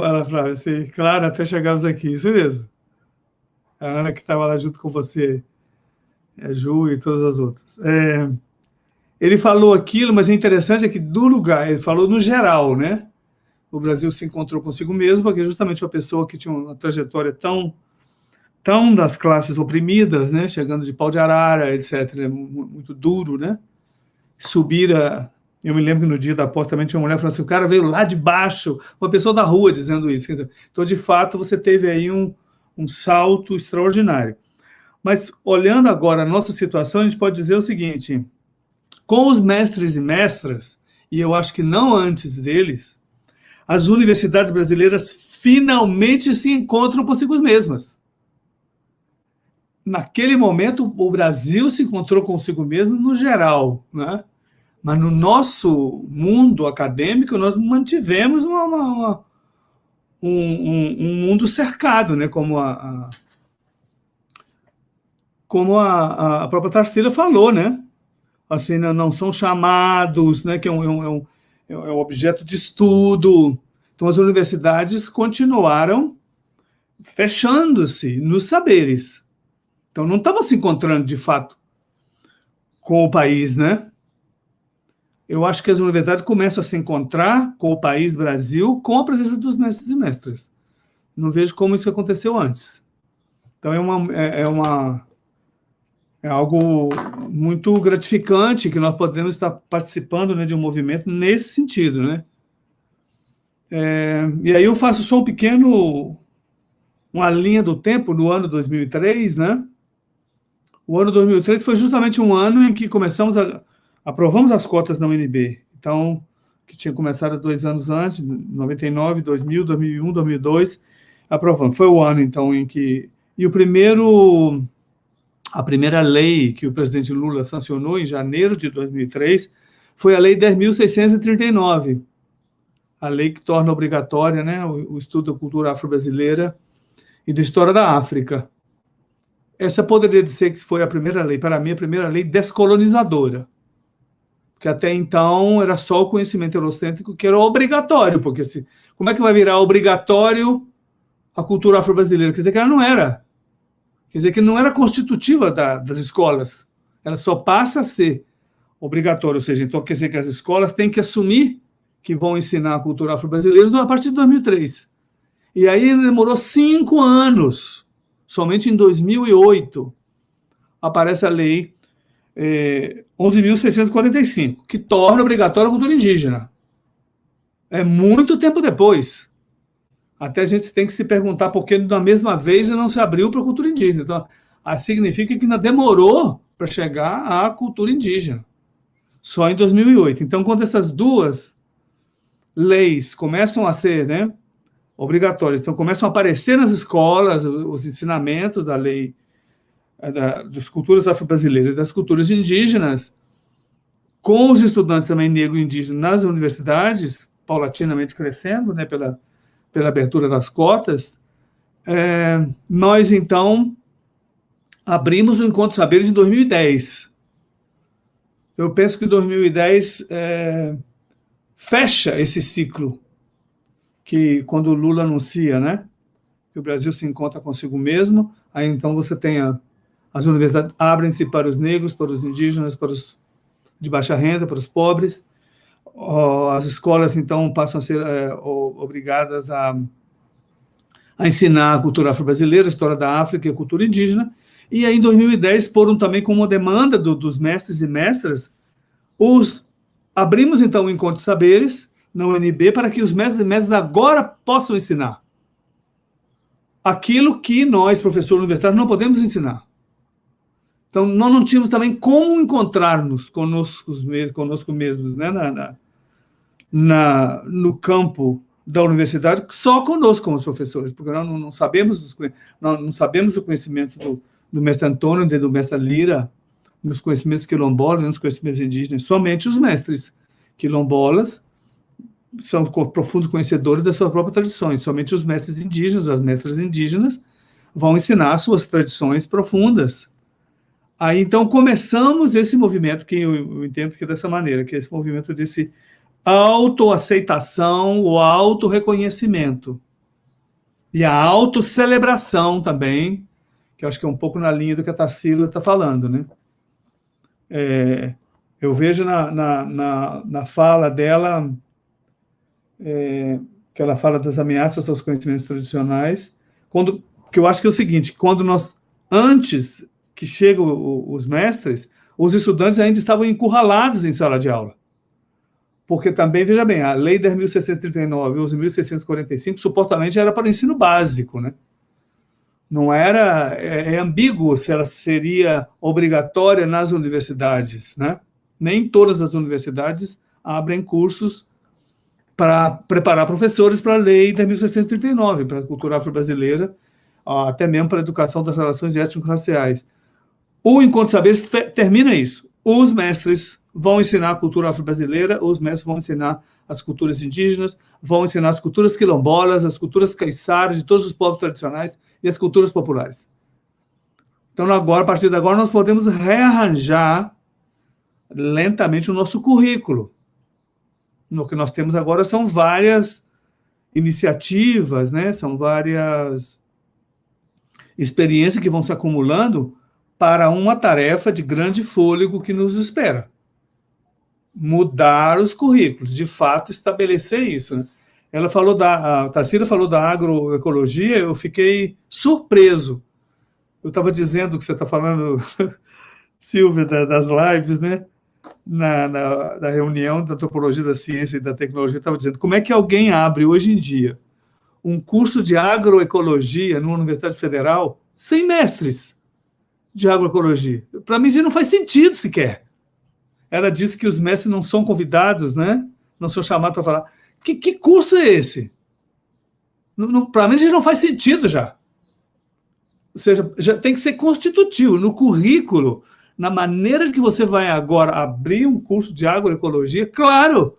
Ana Flávia, sim, claro, até chegamos aqui, isso mesmo. A Ana que estava lá junto com você, a Ju e todas as outras. Ele falou aquilo, mas é interessante é que do lugar, ele falou no geral, né? O Brasil se encontrou consigo mesmo, porque justamente uma pessoa que tinha uma trajetória tão das classes oprimidas, né? Chegando de pau de arara, etc., muito duro, né? Eu me lembro que no dia da posse também tinha uma mulher falando assim, o cara veio lá de baixo, uma pessoa da rua dizendo isso. Quer dizer, então, de fato, você teve aí um salto extraordinário. Mas, olhando agora a nossa situação, a gente pode dizer o seguinte: com os mestres e mestras, e eu acho que não antes deles, as universidades brasileiras finalmente se encontram consigo mesmas. Naquele momento, o Brasil se encontrou consigo mesmo no geral, né? Mas no nosso mundo acadêmico, nós mantivemos um mundo cercado, né? Como a própria Tarsila falou, né? Assim, não são chamados, né? Que é um objeto de estudo. Então, as universidades continuaram fechando-se nos saberes. Então, não estavam se encontrando, de fato, com o país, né? Eu acho que as universidades começam a se encontrar com o país Brasil com a presença dos mestres e mestras. Não vejo como isso aconteceu antes. Então, é algo muito gratificante que nós podemos estar participando, né, de um movimento nesse sentido, né? E aí eu faço só uma linha do tempo no ano 2003, né? O ano 2003 foi justamente um ano em que aprovamos as cotas na UNB. Então, que tinha começado 2 anos antes, 99, 2000, 2001, 2002, aprovando. Foi o ano, então, em que... E a primeira lei que o presidente Lula sancionou em janeiro de 2003 foi a Lei 10.639, a lei que torna obrigatória, né, o estudo da cultura afro-brasileira e da história da África. Essa poderia dizer que foi a primeira lei, para mim, a primeira lei descolonizadora, porque até então era só o conhecimento eurocêntrico que era obrigatório, porque como é que vai virar obrigatório a cultura afro-brasileira? Quer dizer que ela não era. Quer dizer que não era constitutiva das escolas. Ela só passa a ser obrigatória, ou seja, então quer dizer que as escolas têm que assumir que vão ensinar a cultura afro-brasileira a partir de 2003. E aí demorou 5 anos. Somente em 2008 aparece a lei 11.645, que torna obrigatória a cultura indígena. É muito tempo depois. Até a gente tem que se perguntar por que na mesma vez não se abriu para a cultura indígena. Então, significa que ainda demorou para chegar à cultura indígena. Só em 2008. Então, quando essas duas leis começam a ser, né, obrigatórias, então começam a aparecer nas escolas os ensinamentos da lei das culturas afro-brasileiras e das culturas indígenas, com os estudantes também negros e indígenas nas universidades, paulatinamente crescendo, né, pela abertura das cotas, nós, então, abrimos o Encontro de Saberes em 2010. Eu penso que 2010 fecha esse ciclo, que quando o Lula anuncia, né, que o Brasil se encontra consigo mesmo, aí então você tem as universidades abrem-se para os negros, para os indígenas, para os de baixa renda, para os pobres. As escolas, então, passam a ser obrigadas a ensinar a cultura afro-brasileira, a história da África e a cultura indígena. E aí, em 2010, foram também como uma demanda dos mestres e mestras, abrimos, então, o Encontro de Saberes na UNB para que os mestres e mestras agora possam ensinar aquilo que nós, professores universitários, não podemos ensinar. Então, nós não tínhamos também como encontrar-nos conosco mesmos, né, no campo da universidade, só conosco como professores, porque nós não sabemos o conhecimento do mestre Antônio, do mestre Lira, nos conhecimentos quilombolas, nos conhecimentos indígenas. Somente os mestres quilombolas são profundos conhecedores das suas próprias tradições. Somente os mestres indígenas, as mestras indígenas, vão ensinar suas tradições profundas. Aí, então, começamos esse movimento, que eu entendo que é dessa maneira, que é esse movimento desse autoaceitação, o autorreconhecimento. E a autocelebração também, que eu acho que é um pouco na linha do que a Tarsila está falando, né? Eu vejo na fala dela, que ela fala das ameaças aos conhecimentos tradicionais, que eu acho que é o seguinte, antes que chegam os mestres, os estudantes ainda estavam encurralados em sala de aula. Porque também, veja bem, a Lei 10.639 e 11.645 supostamente era para o ensino básico, né? Não era... É ambíguo se ela seria obrigatória nas universidades, né? Nem todas as universidades abrem cursos para preparar professores para a Lei 10.639, para a cultura afro-brasileira, até mesmo para a educação das relações étnico-raciais. O Encontro de Saberes termina isso. Os mestres vão ensinar a cultura afro-brasileira, os mestres vão ensinar as culturas indígenas, vão ensinar as culturas quilombolas, as culturas caiçaras de todos os povos tradicionais e as culturas populares. Então, agora, a partir de agora, nós podemos rearranjar lentamente o nosso currículo. O que nós temos agora são várias iniciativas, né? São várias experiências que vão se acumulando para uma tarefa de grande fôlego que nos espera. Mudar os currículos, de fato, estabelecer isso, né? A Tarsila falou da agroecologia, eu fiquei surpreso. Eu estava dizendo que você está falando, Silvia, das lives, né? Na reunião da Antropologia da Ciência e da Tecnologia, eu estava dizendo como é que alguém abre, hoje em dia, um curso de agroecologia numa Universidade Federal sem mestres de agroecologia. Para mim, isso não faz sentido sequer. Ela disse que os mestres não são convidados, né? não sou chamado para falar. Que curso é esse? Para mim, já não faz sentido já. Ou seja, já tem que ser constitutivo. No currículo, na maneira que você vai agora abrir um curso de agroecologia, claro,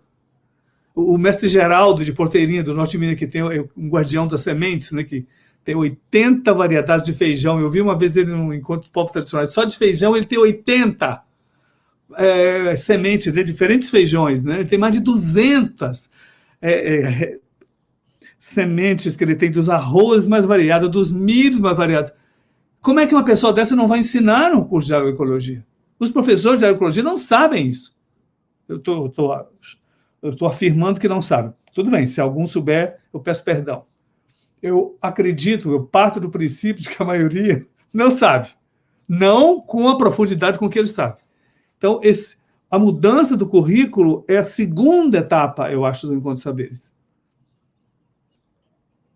o mestre Geraldo de Porteirinha, do Norte de Minas, que tem um guardião das sementes, né, que tem 80 variedades de feijão. Eu vi uma vez ele num encontro de povos tradicionais, só de feijão ele tem 80 sementes de diferentes feijões, né? Ele tem mais de 200 sementes que ele tem dos arrozes mais variados, dos milhos mais variados. Como é que uma pessoa dessa não vai ensinar um curso de agroecologia? Os professores de agroecologia não sabem isso. Eu estou afirmando que não sabem. Tudo bem, se algum souber, eu peço perdão. Eu acredito, eu parto do princípio de que a maioria não sabe. Não com a profundidade com que eles sabem. Então, a mudança do currículo é a segunda etapa, eu acho, do Encontro de Saberes.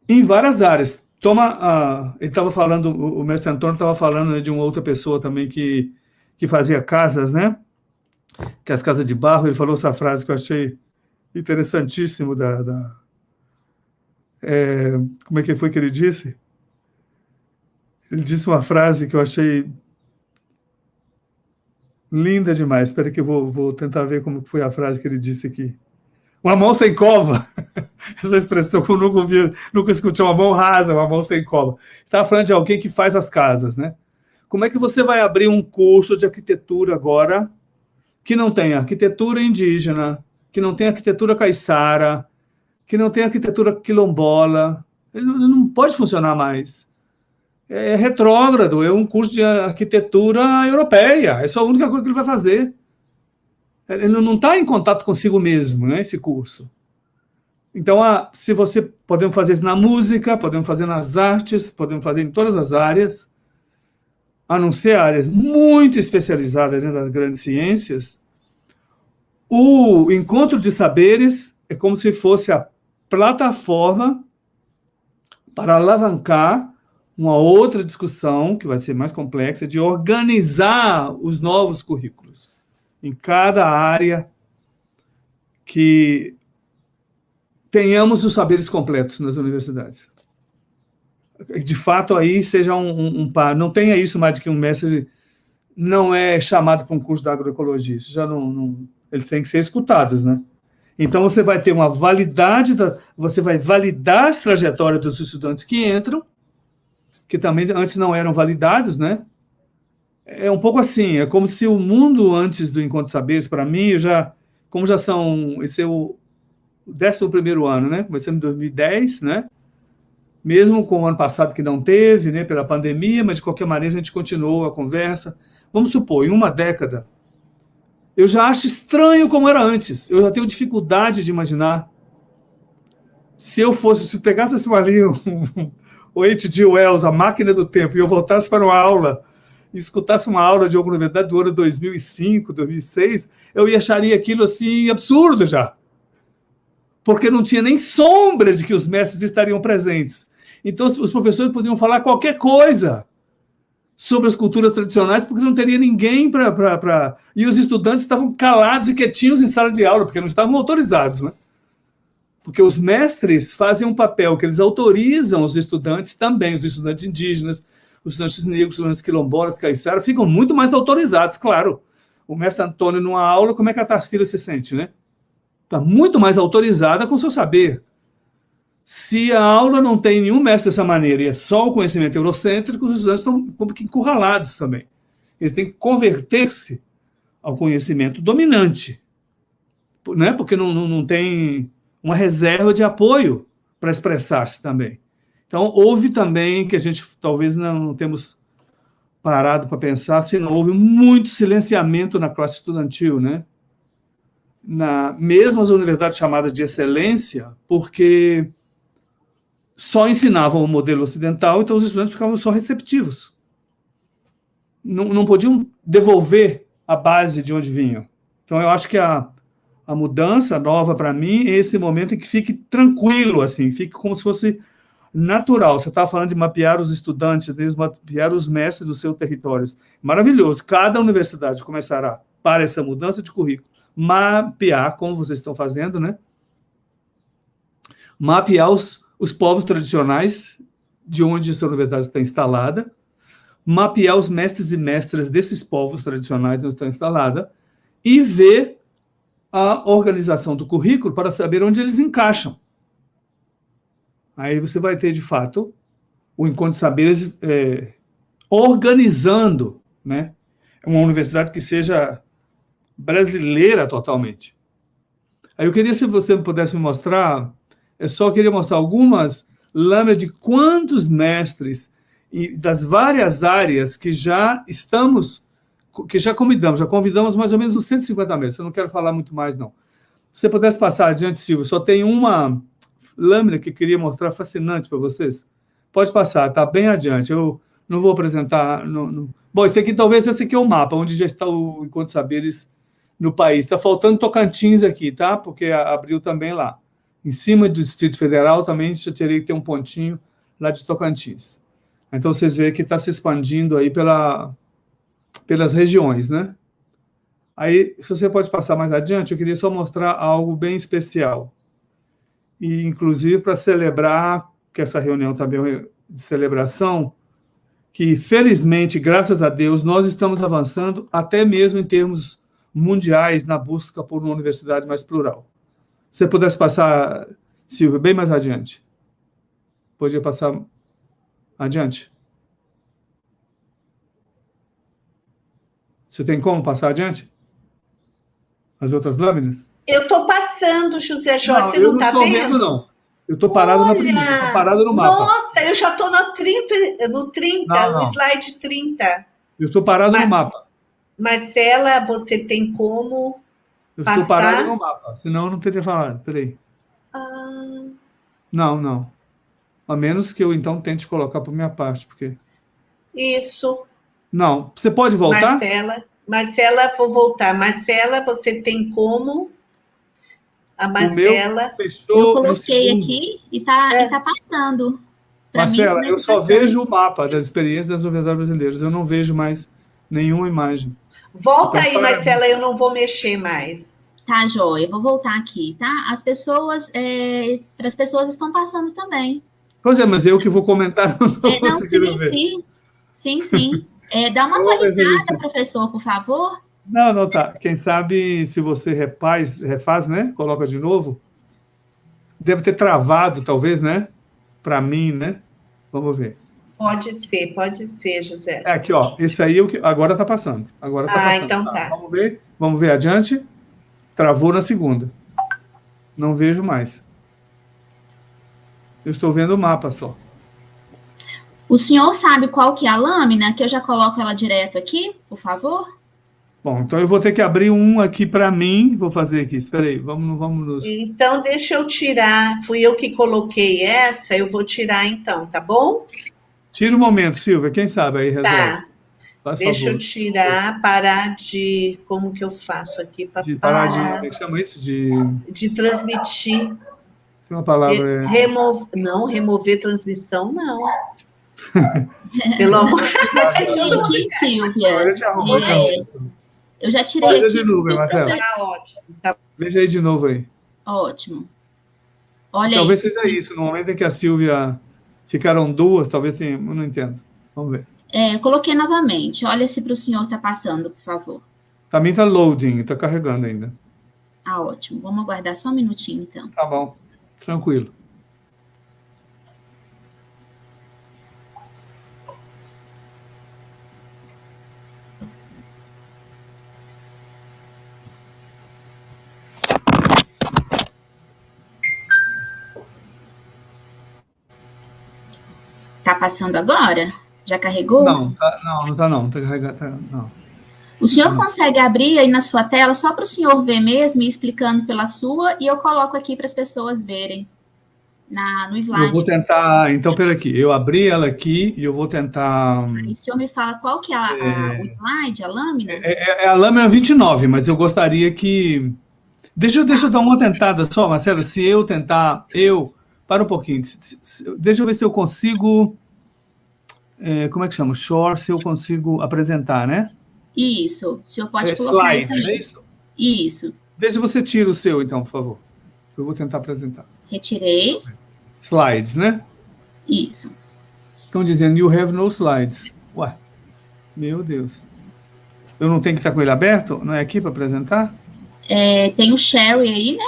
Em várias áreas. Ele estava falando, o mestre Antônio estava falando, né, de uma outra pessoa também que fazia casas, né? Que é as casas de barro. Ele falou essa frase que eu achei interessantíssimo como é que foi que ele disse? Ele disse uma frase que eu achei linda demais. Espera que eu vou tentar ver como foi a frase que ele disse aqui. Uma mão sem cova. Essa expressão que eu nunca ouvi, nunca escutei. Uma mão rasa, uma mão sem cova. Estava falando de alguém que faz as casas, né? Como é que você vai abrir um curso de arquitetura agora que não tem arquitetura indígena, que não tem arquitetura caiçara, que não tem arquitetura quilombola? Ele não pode funcionar mais. É retrógrado, é um curso de arquitetura europeia. Essa é a única coisa que ele vai fazer. Ele não está em contato consigo mesmo, né, esse curso. Então, se você podemos fazer isso na música, podemos fazer nas artes, podemos fazer em todas as áreas, a não ser áreas muito especializadas dentro das grandes ciências, o Encontro de Saberes é como se fosse a plataforma para alavancar uma outra discussão, que vai ser mais complexa, de organizar os novos currículos em cada área, que tenhamos os saberes completos nas universidades. De fato, aí seja não tenha isso mais de que um mestre não é chamado para um curso de agroecologia. Isso já eles têm que ser escutados, né? Então, você vai ter uma validade, você vai validar as trajetórias dos estudantes que entram, que também antes não eram validados, né? É um pouco assim, é como se o mundo antes do Encontro de Saberes, para mim, esse é o 11º ano, né? Começamos em 2010, né? Mesmo com o ano passado que não teve, né? Pela pandemia, mas de qualquer maneira a gente continuou a conversa. Vamos supor, em uma década, eu já acho estranho como era antes. Eu já tenho dificuldade de imaginar. Se pegasse assim ali o H.G. Wells, A Máquina do Tempo, e eu voltasse para uma aula, e escutasse uma aula de alguma universidade do ano 2005, 2006, eu acharia aquilo assim absurdo já. Porque não tinha nem sombra de que os mestres estariam presentes. Então, os professores podiam falar qualquer coisa sobre as culturas tradicionais, porque não teria ninguém para... E os estudantes estavam calados e quietinhos em sala de aula, porque não estavam autorizados, né? Porque os mestres fazem um papel que eles autorizam os estudantes também, os estudantes indígenas, os estudantes negros, os estudantes quilombolas, caiçara, ficam muito mais autorizados, claro. O mestre Antônio, numa aula, como é que a Tarsila se sente, né? Está muito mais autorizada com o seu saber. Se a aula não tem nenhum mestre dessa maneira e é só o conhecimento eurocêntrico, os estudantes estão um pouco encurralados também. Eles têm que converter-se ao conhecimento dominante, né? Porque não tem uma reserva de apoio para expressar-se também. Então, houve também, que a gente talvez não temos parado para pensar, se não houve muito silenciamento na classe estudantil, né? Mesmo as universidades chamadas de excelência, porque só ensinavam o modelo ocidental, então os estudantes ficavam só receptivos. Não podiam devolver a base de onde vinham. Então, eu acho que a mudança nova, para mim, é esse momento em que fique tranquilo, assim, fique como se fosse natural. Você estava falando de mapear os estudantes, de mapear os mestres dos seus territórios. Maravilhoso. Cada universidade começará, para essa mudança de currículo, mapear, como vocês estão fazendo, né? Mapear os povos tradicionais de onde essa universidade está instalada, mapear os mestres e mestras desses povos tradicionais onde está instalada e ver a organização do currículo para saber onde eles encaixam. Aí você vai ter, de fato, o Encontro de Saberes organizando, né, uma universidade que seja brasileira totalmente. Aí eu queria, se você pudesse me mostrar, queria mostrar algumas lâminas de quantos mestres e das várias áreas que já convidamos mais ou menos uns 150 mestres. Eu não quero falar muito mais, não. Se você pudesse passar adiante, Silvio, só tem uma lâmina que eu queria mostrar fascinante para vocês. Pode passar, tá bem adiante. Eu não vou apresentar. Bom, esse aqui é o mapa, onde já está o Encontro de Saberes no país. Está faltando Tocantins aqui, tá? Porque abriu também lá. Em cima do Distrito Federal também já teria que ter um pontinho lá de Tocantins. Então vocês veem que está se expandindo aí pelas regiões, né? Aí, se você pode passar mais adiante, eu queria só mostrar algo bem especial. E, inclusive, para celebrar, que essa reunião também é de celebração, que, felizmente, graças a Deus, nós estamos avançando até mesmo em termos mundiais na busca por uma universidade mais plural. Se você pudesse passar, Silvia, bem mais adiante. Podia passar adiante? Você tem como passar adiante? As outras lâminas? Eu estou passando, José Jorge, você não está vendo? Eu não estou vendo, não. Eu estou parado na primeira, estou parado no mapa. Nossa, eu já estou no 30, no slide 30. Eu estou parado no mapa. Marcela, você tem como passar? Eu estou parado no mapa, senão eu não teria falado. Peraí. Não. A menos que eu, então, tente colocar por minha parte, porque... Isso. Não. Você pode voltar? Marcela, vou voltar. Marcela, você tem como? A Marcela... Eu coloquei aqui e tá passando. Marcela, eu só vejo o mapa das experiências das universidades brasileiras. Eu não vejo mais nenhuma imagem. Volta aí, Marcela, eu não vou mexer mais. Tá, joia. Eu vou voltar aqui, tá? As pessoas estão passando também. Pois é, mas eu que vou comentar, não estou conseguindo ver. Sim. Dá uma atualizada, professor, por favor. Não, tá. Quem sabe, se você refaz, né? Coloca de novo. Deve ter travado, talvez, né? Para mim, né? Vamos ver. Pode ser, José. Aqui, ó. Esse aí agora está passando. Então tá. Vamos ver adiante. Travou na segunda. Não vejo mais. Eu estou vendo o mapa só. O senhor sabe qual que é a lâmina? Que eu já coloco ela direto aqui, por favor? Bom, então eu vou ter que abrir um aqui para mim. Vou fazer aqui. Espera aí. Vamos. Então, deixa eu tirar. Fui eu que coloquei essa. Eu vou tirar então, tá bom? Tira um momento, Silvia. Quem sabe aí resolve. Tá. Deixa eu tirar, parar de... Como que eu faço aqui? Para parar de... Como é que chama isso? De transmitir. Tem uma palavra... Não, remover transmissão, não. Pelo amor de Deus. Silvia. Eu já tirei Olha aqui. De novo, Marcelo. Tá ótimo. Tá. Veja aí de novo aí. Ótimo. Olha talvez aí. Seja isso. No momento em que a Silvia ficaram duas, talvez tenha... Eu não entendo. Vamos ver. Coloquei novamente. Olha se para o senhor está passando, por favor. Também está loading, está carregando ainda. Ótimo. Vamos aguardar só um minutinho, então. Tá bom. Tranquilo. Tá passando agora? Já carregou? Não tá não. Tá carregando, não. O senhor consegue abrir aí na sua tela, só para o senhor ver mesmo, e explicando pela sua, e eu coloco aqui para as pessoas verem no slide. Eu vou tentar, então, pera aqui, eu abri ela aqui e eu vou tentar... Aí o senhor me fala qual que é o slide, a lâmina? É a lâmina 29, mas eu gostaria que... Deixa eu dar uma tentada só, Marcela, se eu tentar, para um pouquinho, deixa eu ver se eu consigo... como é que chama? Se eu consigo apresentar, né? Isso, o senhor pode colocar slides, é isso? Isso. Vê se você tira o seu, então, por favor. Eu vou tentar apresentar. Retirei. Slides, né? Isso. Estão dizendo, you have no slides. Ué, meu Deus. Eu não tenho que estar com ele aberto? Não é aqui para apresentar? Tem o Sherry aí, né?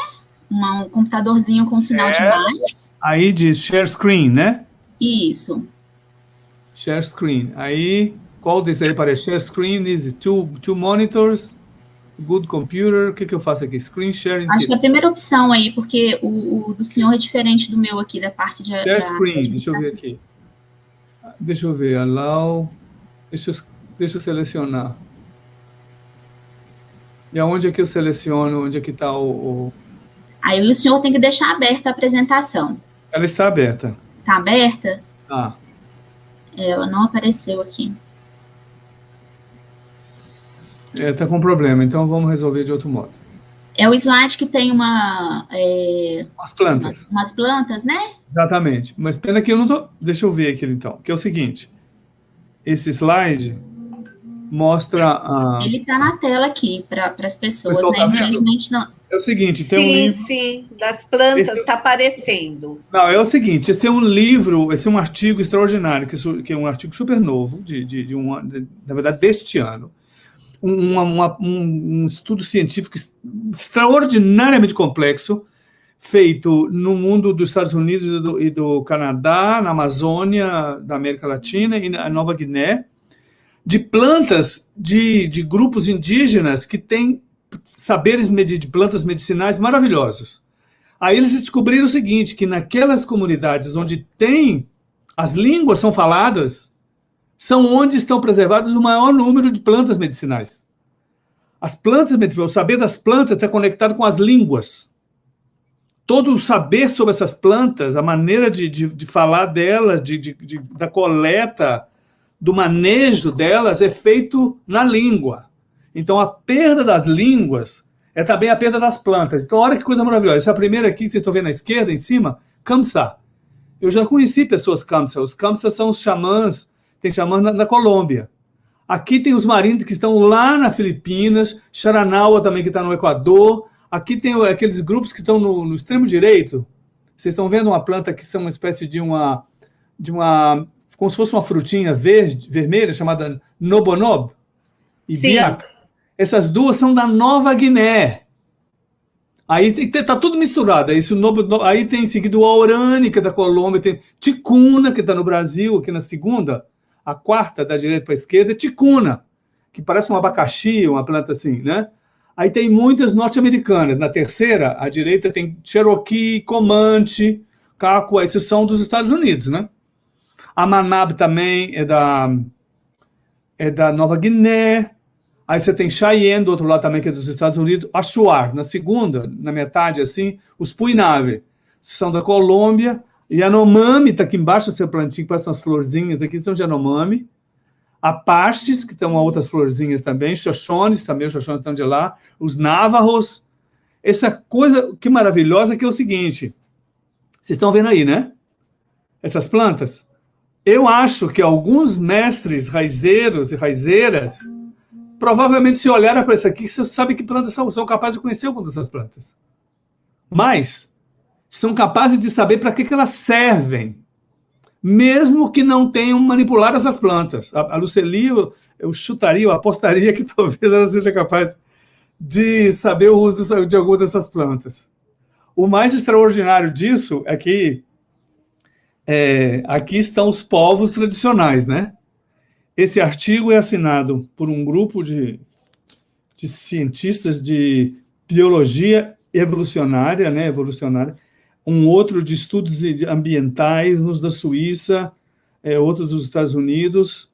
Um computadorzinho com sinal de mais. Aí diz share screen, né? Isso. Share screen. Aí, qual desse aí parece? Share screen is two monitors, good computer. O que eu faço aqui? Screen sharing. Acho que é a primeira opção aí, porque o do senhor é diferente do meu aqui, da parte de... Share screen, deixa eu ver aqui. Deixa eu ver, allow... Deixa eu selecionar. E aonde é que eu seleciono? Onde é que está o... Aí o senhor tem que deixar aberta a apresentação. Ela está aberta. Está aberta? Ah. Ela não apareceu aqui. Está com problema, então vamos resolver de outro modo. É o slide que tem umas plantas. Umas plantas, né? Exatamente. Mas pena que eu não tô... Deixa eu ver aquilo então. Que é o seguinte. Esse slide mostra a... Ele está na tela aqui para as pessoas, né? Tá infelizmente não. É o seguinte, tem sim, um livro... Sim, das plantas está aparecendo. Não, é o seguinte, esse é um livro, esse é um artigo extraordinário, que é um artigo super novo, na verdade, deste ano. Um estudo científico extraordinariamente complexo, feito no mundo dos Estados Unidos e do Canadá, na Amazônia, da América Latina e na Nova Guiné, de plantas de grupos indígenas que têm saberes de plantas medicinais maravilhosos. Aí eles descobriram o seguinte, que naquelas comunidades onde as línguas são faladas, são onde estão preservados o maior número de plantas medicinais. As plantas medicinais, o saber das plantas está conectado com as línguas. Todo o saber sobre essas plantas, a maneira de falar delas, da coleta, do manejo delas, é feito na língua. Então, a perda das línguas é também a perda das plantas. Então, olha que coisa maravilhosa. Essa primeira aqui, que vocês estão vendo à esquerda, em cima, Kamsa. Eu já conheci pessoas Kamsa. Os Kamsa são os xamãs, tem xamãs na Colômbia. Aqui tem os marinhos que estão lá na Filipinas, Xaranaua também, que está no Equador. Aqui tem aqueles grupos que estão no extremo direito. Vocês estão vendo uma planta que são uma espécie de uma como se fosse uma frutinha vermelha, chamada Nobonob. E Biak. Essas duas são da Nova Guiné. Aí está tudo misturado. Aí tem em seguida o Aurânica da Colômbia, tem Ticuna, que está no Brasil, aqui na segunda. A quarta, da direita para a esquerda, é Ticuna, que parece um abacaxi, uma planta assim, né? Aí tem muitas norte-americanas. Na terceira, à direita, tem Cherokee, Comanche, Caco, esses são dos Estados Unidos, né? A Manab também é da Nova Guiné. Aí você tem Cheyenne, do outro lado também, que é dos Estados Unidos. Achuar, na segunda, na metade, assim, os Puinave, são da Colômbia. Yanomami está aqui embaixo, essa plantinha, que parece umas florzinhas aqui, são de Yanomami. Apaches, que estão outras florzinhas também. Xoxones também, os Xoxones estão de lá. Os Navajos. Essa coisa que maravilhosa que é o seguinte. Vocês estão vendo aí, né? Essas plantas. Eu acho que alguns mestres raizeiros e raizeiras provavelmente, se olharam para isso aqui, você sabe que plantas são capazes de conhecer algumas dessas plantas. Mas são capazes de saber para que elas servem, mesmo que não tenham manipulado essas plantas. A Luceli, eu chutaria, eu apostaria que talvez ela seja capaz de saber o uso de algumas dessas plantas. O mais extraordinário disso é que aqui estão os povos tradicionais, né? Esse artigo é assinado por um grupo de cientistas de biologia evolucionária, né? Um outro de estudos ambientais, uns da Suíça, outros dos Estados Unidos.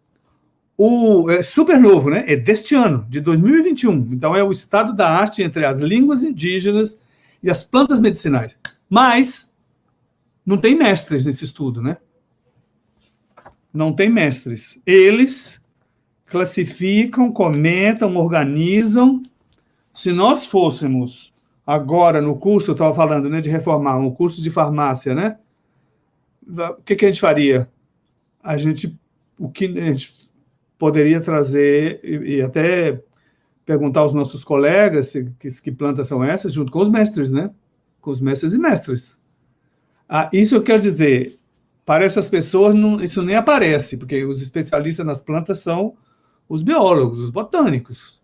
É super novo, né? É deste ano, de 2021. Então, é o estado da arte entre as línguas indígenas e as plantas medicinais. Mas não tem mestres nesse estudo, né? Não tem mestres. Eles classificam, comentam, organizam. Se nós fôssemos agora no curso, eu estava falando, né, de reformar, um curso de farmácia, né? O que a gente faria? O que a gente poderia trazer e até perguntar aos nossos colegas que plantas são essas, junto com os mestres, né? Com os mestres e mestres. Isso eu quero dizer, para essas pessoas isso nem aparece, porque os especialistas nas plantas são os biólogos, os botânicos.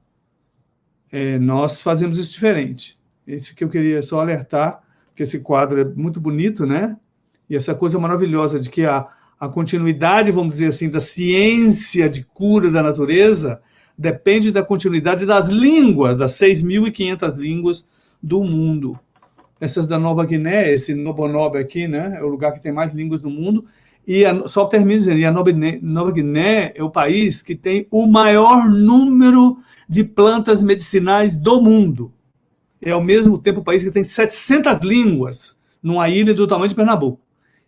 Nós fazemos isso diferente. Esse que eu queria só alertar, porque esse quadro é muito bonito, né? E essa coisa maravilhosa de que a continuidade, vamos dizer assim, da ciência de cura da natureza depende da continuidade das línguas, das 6.500 línguas do mundo. Essas da Nova Guiné, esse Nobonobe aqui, né, é o lugar que tem mais línguas no mundo, e só termino dizendo, e a Nova Guiné é o país que tem o maior número de plantas medicinais do mundo. É, ao mesmo tempo, o país que tem 700 línguas, numa ilha do tamanho de Pernambuco,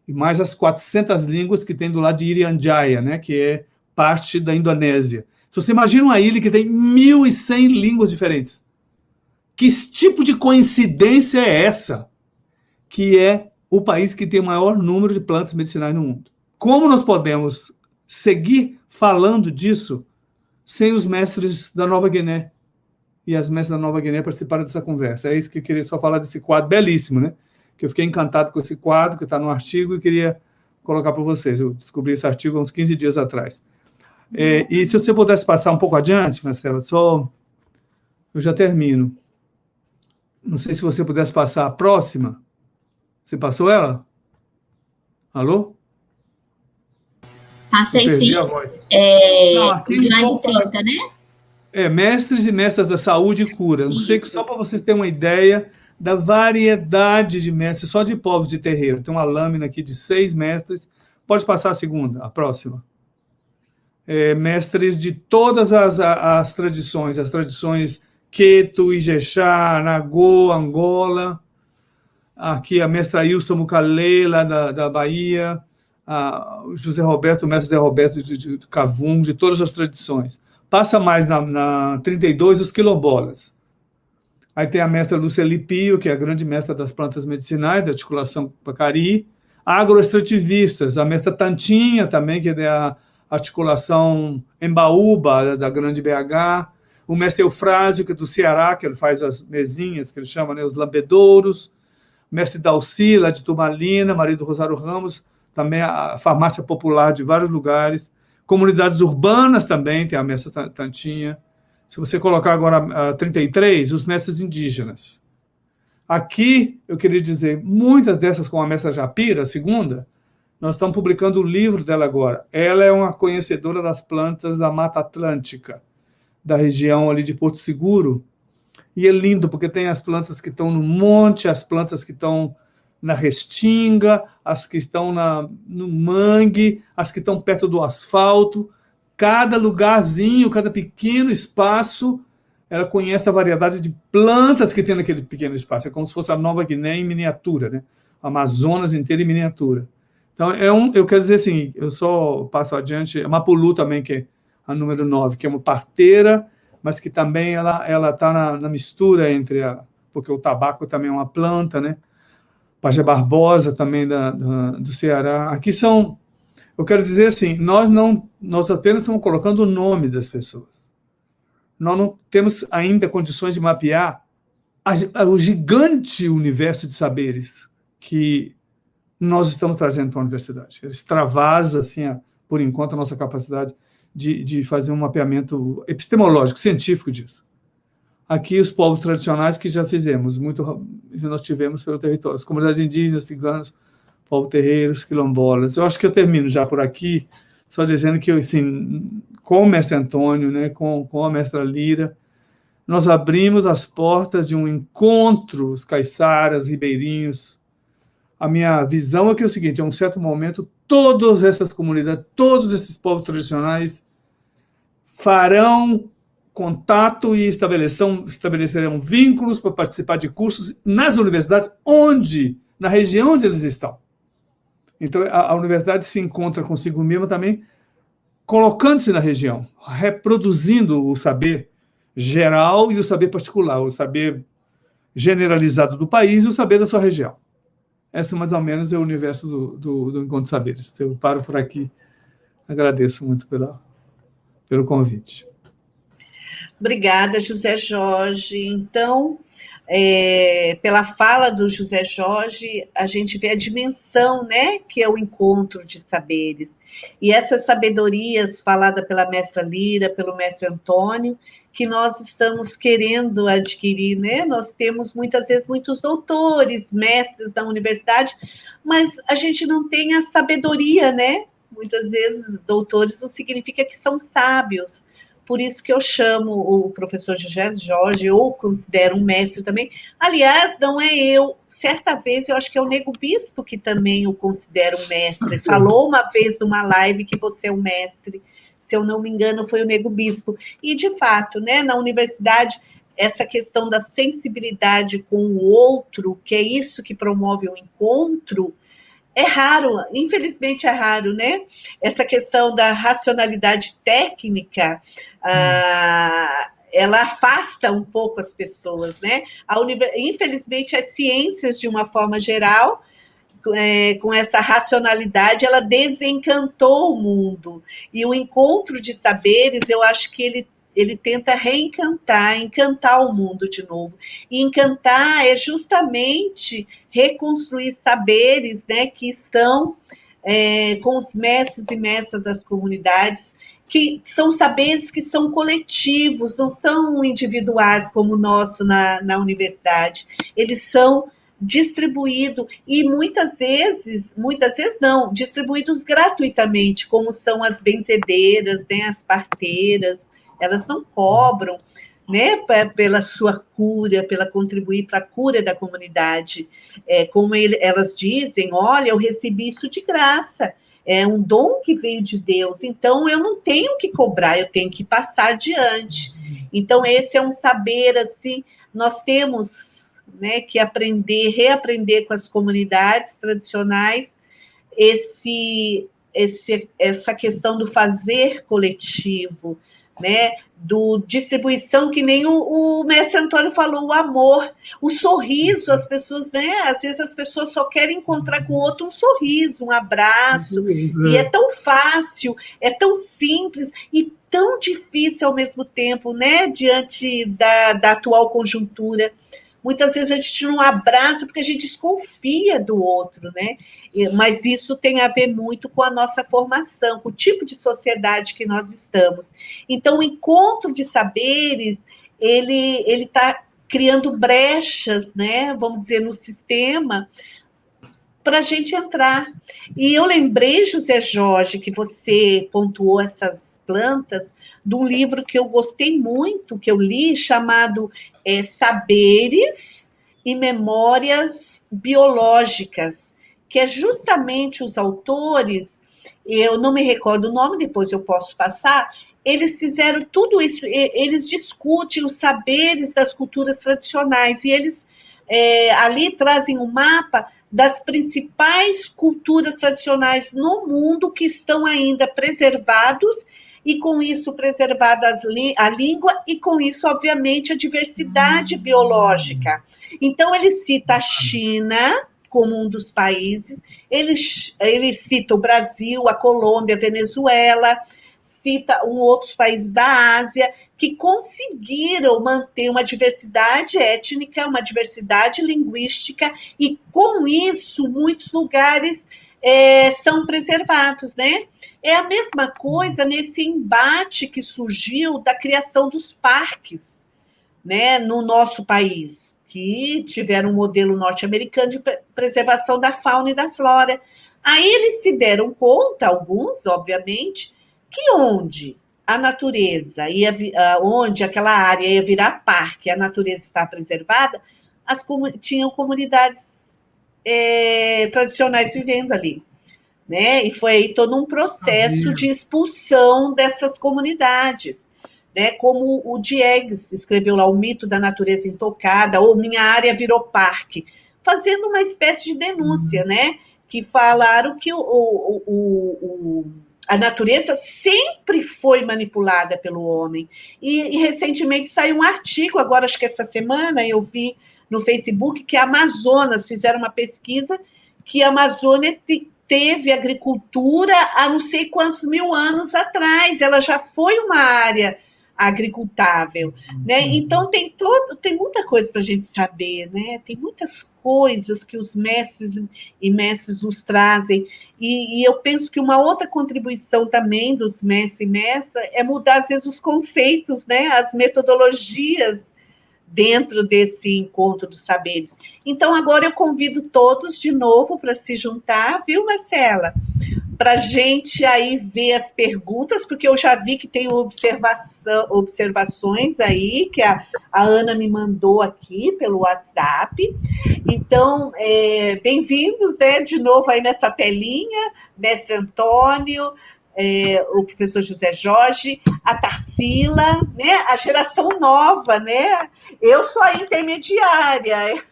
e mais as 400 línguas que tem do lado de Irian Jaya, né, que é parte da Indonésia. Se você imagina uma ilha que tem 1.100 línguas diferentes, que tipo de coincidência é essa? Que é o país que tem o maior número de plantas medicinais no mundo. Como nós podemos seguir falando disso sem os mestres da Nova Guiné e as mestras da Nova Guiné participaram dessa conversa? É isso que eu queria só falar desse quadro belíssimo, né? Que eu fiquei encantado com esse quadro, que está no artigo, e queria colocar para vocês. Eu descobri esse artigo há uns 15 dias atrás. E se você pudesse passar um pouco adiante, Marcela, eu já termino. Não sei se você pudesse passar a próxima. Você passou ela? Alô? Passei sim. A voz. Não, aqui slide 30, né? Mestres e mestras da saúde e cura. Não sei, só para vocês terem uma ideia da variedade de mestres, só de povos de terreiro. Tem uma lâmina aqui de 6 mestres. Pode passar a segunda, a próxima. Mestres de todas as tradições, as tradições Queto, Ijexá, Nagô, Angola. Aqui a mestra Ilsa Mucalê, lá da Bahia. O José Roberto, o mestre José Roberto de Cavum, de todas as tradições. Passa mais na 32, os quilombolas. Aí tem a mestra Luceli Pio, que é a grande mestra das plantas medicinais, da articulação Pacari. Agroextrativistas, a mestra Tantinha também, que é da articulação Embaúba, da grande BH. O mestre Eufrásio, que é do Ceará, que ele faz as mesinhas, que ele chama, né, os lambedouros. O mestre Dalci, lá de Turmalina, marido do Rosário Ramos, também a farmácia popular de vários lugares. Comunidades urbanas também, tem a mestra Tantinha. Se você colocar agora a 33, os mestres indígenas. Aqui, eu queria dizer, muitas dessas, como a mestra Japira, a segunda, nós estamos publicando o livro dela agora. Ela é uma conhecedora das plantas da Mata Atlântica, da região ali de Porto Seguro, e é lindo, porque tem as plantas que estão no monte, as plantas que estão na restinga, as que estão no mangue, as que estão perto do asfalto. Cada lugarzinho, cada pequeno espaço, ela conhece a variedade de plantas que tem naquele pequeno espaço. É como se fosse a Nova Guiné em miniatura, né? A Amazonas inteira em miniatura. Então, eu quero dizer assim, eu só passo adiante, a Mapulu também, que é a número 9, que é uma parteira, mas que também ela está na mistura entre porque o tabaco também é uma planta, né? Pajé Barbosa também do Ceará. Aqui eu quero dizer assim, nós apenas estamos colocando o nome das pessoas. Nós não temos ainda condições de mapear o gigante universo de saberes que nós estamos trazendo para a universidade. Ele extravasa, assim, por enquanto, a nossa capacidade de fazer um mapeamento epistemológico, científico disso. Aqui, os povos tradicionais que já fizemos, nós tivemos pelo território, as comunidades indígenas, ciganos, povos terreiros, quilombolas. Eu acho que eu termino já por aqui, só dizendo que, assim, com o mestre Antônio, né, com a mestra Lira, nós abrimos as portas de um encontro, os caiçaras, ribeirinhos. A minha visão é que é o seguinte, a um certo momento, todas essas comunidades, todos esses povos tradicionais farão contato e estabelecerão vínculos para participar de cursos nas universidades na região onde eles estão. Então, a universidade se encontra consigo mesma também, colocando-se na região, reproduzindo o saber geral e o saber particular, o saber generalizado do país e o saber da sua região. Esse, mais ou menos, é o universo do Encontro de Saberes. Eu paro por aqui. Agradeço muito pelo convite. Obrigada, José Jorge. Então, pela fala do José Jorge, a gente vê a dimensão, né, que é o encontro de saberes. E essas sabedorias faladas pela mestra Lira, pelo mestre Antônio, que nós estamos querendo adquirir, né? Nós temos muitas vezes muitos doutores, mestres da universidade, mas a gente não tem a sabedoria, né? Muitas vezes doutores não significa que são sábios. Por isso que eu chamo o professor José Jorge, ou considero um mestre também. Aliás, não é eu. Certa vez, eu acho que é o Nego Bispo que também o considera um mestre. Falou uma vez numa live que você é um mestre. Se eu não me engano, foi o Nego Bispo. E, de fato, né, na universidade, essa questão da sensibilidade com o outro, que é isso que promove o encontro, é raro, infelizmente é raro, né? Essa questão da racionalidade técnica, ela afasta um pouco as pessoas, né? Infelizmente, as ciências, de uma forma geral, com essa racionalidade, ela desencantou o mundo. E o encontro de saberes, eu acho que ele tenta reencantar, encantar o mundo de novo. E encantar é justamente reconstruir saberes, né, que estão com os mestres e mestras das comunidades, que são saberes que são coletivos, não são individuais como o nosso na universidade. Eles são distribuídos, e muitas vezes não, distribuídos gratuitamente, como são as benzedeiras, né, as parteiras. Elas não cobram, né, pela sua cura, pela contribuir para a cura da comunidade. Como elas dizem, olha, eu recebi isso de graça, é um dom que veio de Deus, então eu não tenho que cobrar, eu tenho que passar adiante. Então, esse é um saber, assim, nós temos, né, que aprender, reaprender com as comunidades tradicionais, essa questão do fazer coletivo, né, do distribuição, que nem o mestre Antônio falou, o amor, o sorriso, as pessoas, né, às vezes as pessoas só querem encontrar com o outro um sorriso, um abraço, e é tão fácil, é tão simples, e tão difícil ao mesmo tempo, né, diante da atual conjuntura. Muitas vezes a gente não abraça porque a gente desconfia do outro, né? Mas isso tem a ver muito com a nossa formação, com o tipo de sociedade que nós estamos. Então, o encontro de saberes, ele está criando brechas, né? Vamos dizer, no sistema, para a gente entrar. E eu lembrei, José Jorge, que você pontuou essas plantas, de um livro que eu gostei muito, que eu li, chamado Saberes e Memórias Biológicas, que é justamente os autores, eu não me recordo o nome, depois eu posso passar, eles fizeram tudo isso, eles discutem os saberes das culturas tradicionais, e eles ali trazem um mapa das principais culturas tradicionais no mundo que estão ainda preservados, e com isso preservada a língua, e com isso, obviamente, a diversidade biológica. Então, ele cita a China como um dos países, ele cita o Brasil, a Colômbia, a Venezuela, cita outros países da Ásia, que conseguiram manter uma diversidade étnica, uma diversidade linguística, e com isso, muitos lugares são preservados, né? É a mesma coisa nesse embate que surgiu da criação dos parques, né, no nosso país, que tiveram um modelo norte-americano de preservação da fauna e da flora. Aí eles se deram conta, alguns, obviamente, que onde a natureza onde aquela área ia virar parque, a natureza está preservada, tinham comunidades tradicionais vivendo ali. Né? E foi aí todo um processo de expulsão dessas comunidades, né? Como o Diegues escreveu lá, O Mito da Natureza Intocada, ou Minha Área Virou Parque, fazendo uma espécie de denúncia, né? Que falaram que a natureza sempre foi manipulada pelo homem. E recentemente saiu um artigo, agora acho que essa semana eu vi no Facebook, que a Amazonas fizeram uma pesquisa que a Amazônia teve agricultura há não sei quantos mil anos atrás. Ela já foi uma área agricultável, né? Então tem muita coisa para a gente saber, né? Tem muitas coisas que os mestres e mestres nos trazem, e eu penso que uma outra contribuição também dos mestres e mestras é mudar às vezes os conceitos, né? As metodologias dentro desse encontro dos saberes. Então agora eu convido todos de novo para se juntar, viu, Marcela? Para a gente aí ver as perguntas, porque eu já vi que tem observações aí, que a Ana me mandou aqui pelo WhatsApp. Então, bem-vindos, né, de novo aí nessa telinha, mestre Antônio, o professor José Jorge, a Tarsila, né, a geração nova, né? Eu sou a intermediária,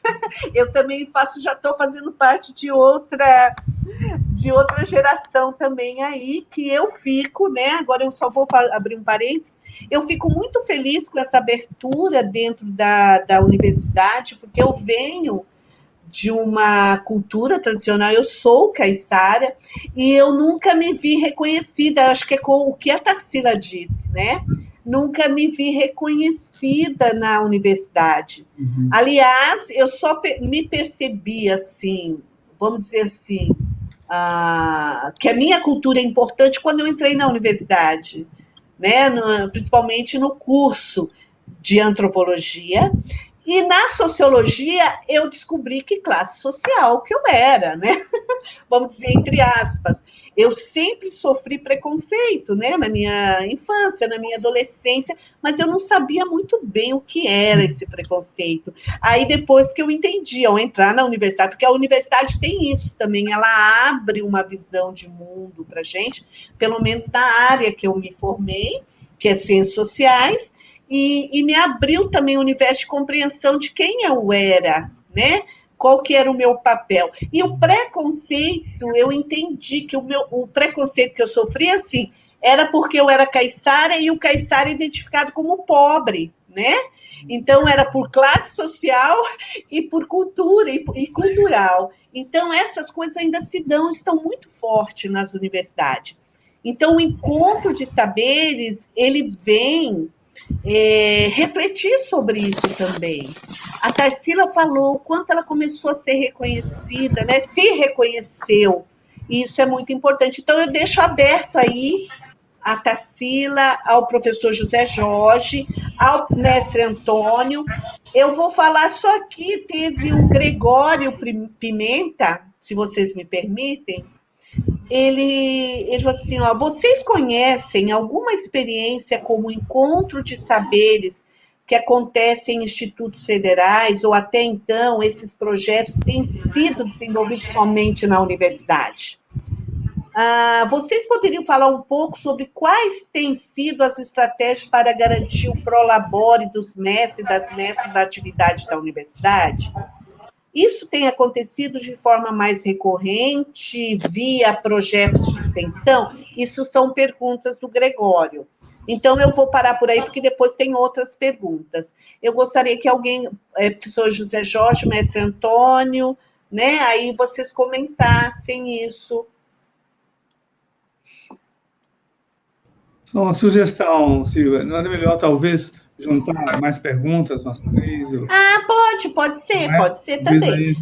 eu também já estou fazendo parte de outra geração também aí, que eu fico, né? Agora eu só vou abrir um parênteses. Eu fico muito feliz com essa abertura dentro da universidade, porque eu venho de uma cultura tradicional, eu sou caiçara, e eu nunca me vi reconhecida, acho que é com o que a Tarsila disse, né? Nunca me vi reconhecida na universidade. Uhum. Aliás, eu só me percebi assim, vamos dizer assim, que a minha cultura é importante quando eu entrei na universidade, né? Principalmente no curso de antropologia. E na sociologia eu descobri que classe social que eu era, né? Vamos dizer, entre aspas. Eu sempre sofri preconceito, né? Na minha infância, na minha adolescência, mas eu não sabia muito bem o que era esse preconceito. Aí depois que eu entendi, ao entrar na universidade, porque a universidade tem isso também, ela abre uma visão de mundo para a gente, pelo menos na área que eu me formei, que é Ciências Sociais, e me abriu também o universo de compreensão de quem eu era, né? Qual que era o meu papel. E o preconceito, eu entendi que o preconceito que eu sofri, assim, era porque eu era caiçara e o caiçara identificado como pobre, né? Então, era por classe social e por cultura e cultural. Então, essas coisas ainda estão muito fortes nas universidades. Então, o encontro de saberes, ele vem refletir sobre isso também. A Tarsila falou o quanto ela começou a ser reconhecida, né? Se reconheceu, e isso é muito importante. Então, eu deixo aberto aí a Tarsila, ao professor José Jorge, ao mestre Antônio. Eu vou falar só aqui, teve o Gregório Pimenta, se vocês me permitem. Ele falou assim, ó, vocês conhecem alguma experiência como encontro de saberes que acontece em institutos federais, ou até então esses projetos têm sido desenvolvidos somente na universidade? Vocês poderiam falar um pouco sobre quais têm sido as estratégias para garantir o prolabore dos mestres e das mestras da atividade da universidade? Isso tem acontecido de forma mais recorrente, via projetos de extensão? Isso são perguntas do Gregório. Então, eu vou parar por aí, porque depois tem outras perguntas. Eu gostaria que alguém, professor José Jorge, mestre Antônio, né, aí vocês comentassem isso. Só uma sugestão, Silvia, não era melhor, talvez, juntar mais perguntas, umas 3? Pode ser também.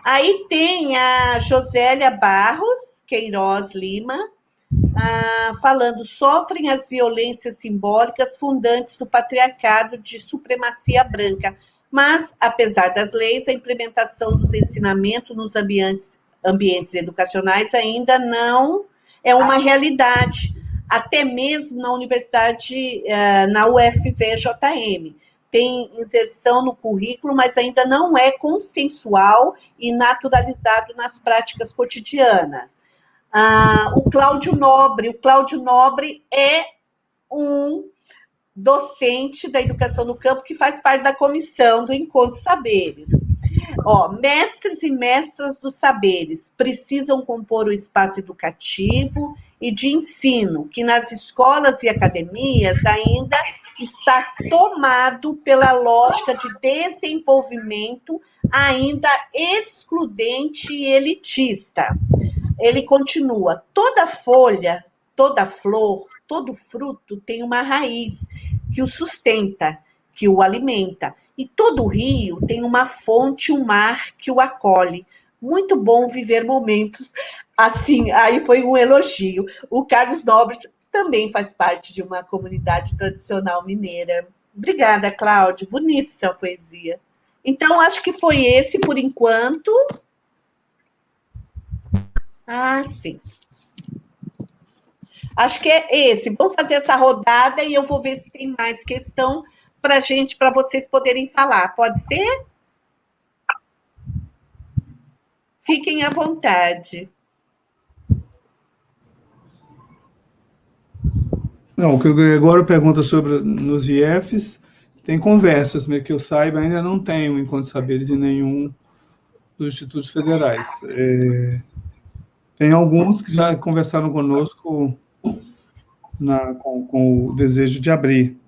Aí tem a Josélia Barros Queiroz Lima, falando, sofrem as violências simbólicas fundantes do patriarcado de supremacia branca, mas, apesar das leis, a implementação dos ensinamentos nos ambientes educacionais ainda não é uma realidade, até mesmo na universidade, na UFVJM. Tem inserção no currículo, mas ainda não é consensual e naturalizado nas práticas cotidianas. O Cláudio Nobre é um docente da educação no campo que faz parte da comissão do Encontro de Saberes. Mestres e mestras dos saberes precisam compor o espaço educativo e de ensino, que nas escolas e academias ainda está tomado pela lógica de desenvolvimento ainda excludente e elitista. Ele continua, toda folha, toda flor, todo fruto tem uma raiz que o sustenta, que o alimenta. E todo rio tem uma fonte, um mar que o acolhe. Muito bom viver momentos assim. Aí foi um elogio. O Carlos Nobre também faz parte de uma comunidade tradicional mineira. Obrigada, Cláudio. Bonito sua poesia. Então, acho que foi esse por enquanto. Ah, sim. Acho que é esse. Vamos fazer essa rodada e eu vou ver se tem mais questão para vocês poderem falar. Pode ser? Fiquem à vontade. Não, o que o Gregório pergunta sobre nos IFs, tem conversas, mas que eu saiba, ainda não tem um encontro de saberes em nenhum dos institutos federais. Tem alguns que já conversaram conosco com o desejo de abrir.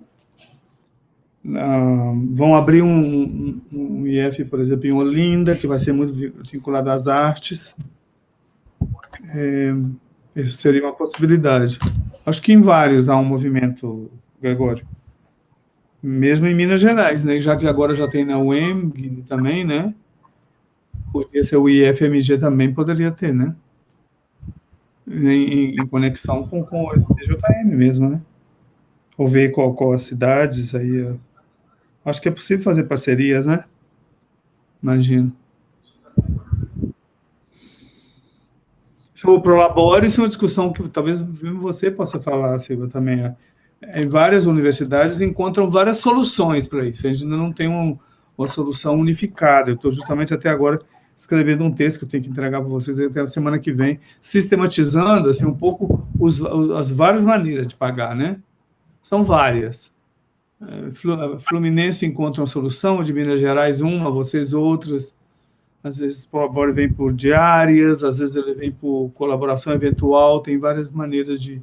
Vão abrir um IF, por exemplo, em Olinda, que vai ser muito vinculado às artes. Isso seria uma possibilidade. Acho que em vários há um movimento, Gregório. Mesmo em Minas Gerais, né? Já que agora já tem na UEM também, né? Poderia ser o IFMG também, poderia ter, né? Em conexão com o TJM mesmo, né? Ou ver qual as cidades aí. Acho que é possível fazer parcerias, né? Imagino. O Prolabore, isso é uma discussão que talvez você possa falar, Silvia, também. Em várias universidades encontram várias soluções para isso. A gente ainda não tem uma solução unificada. Eu estou justamente até agora escrevendo um texto que eu tenho que entregar para vocês até a semana que vem, sistematizando assim, um pouco as várias maneiras de pagar, né? São várias. Fluminense encontra uma solução, de Minas Gerais uma, vocês outras. Às vezes o Prolabore vem por diárias, às vezes ele vem por colaboração eventual, tem várias maneiras de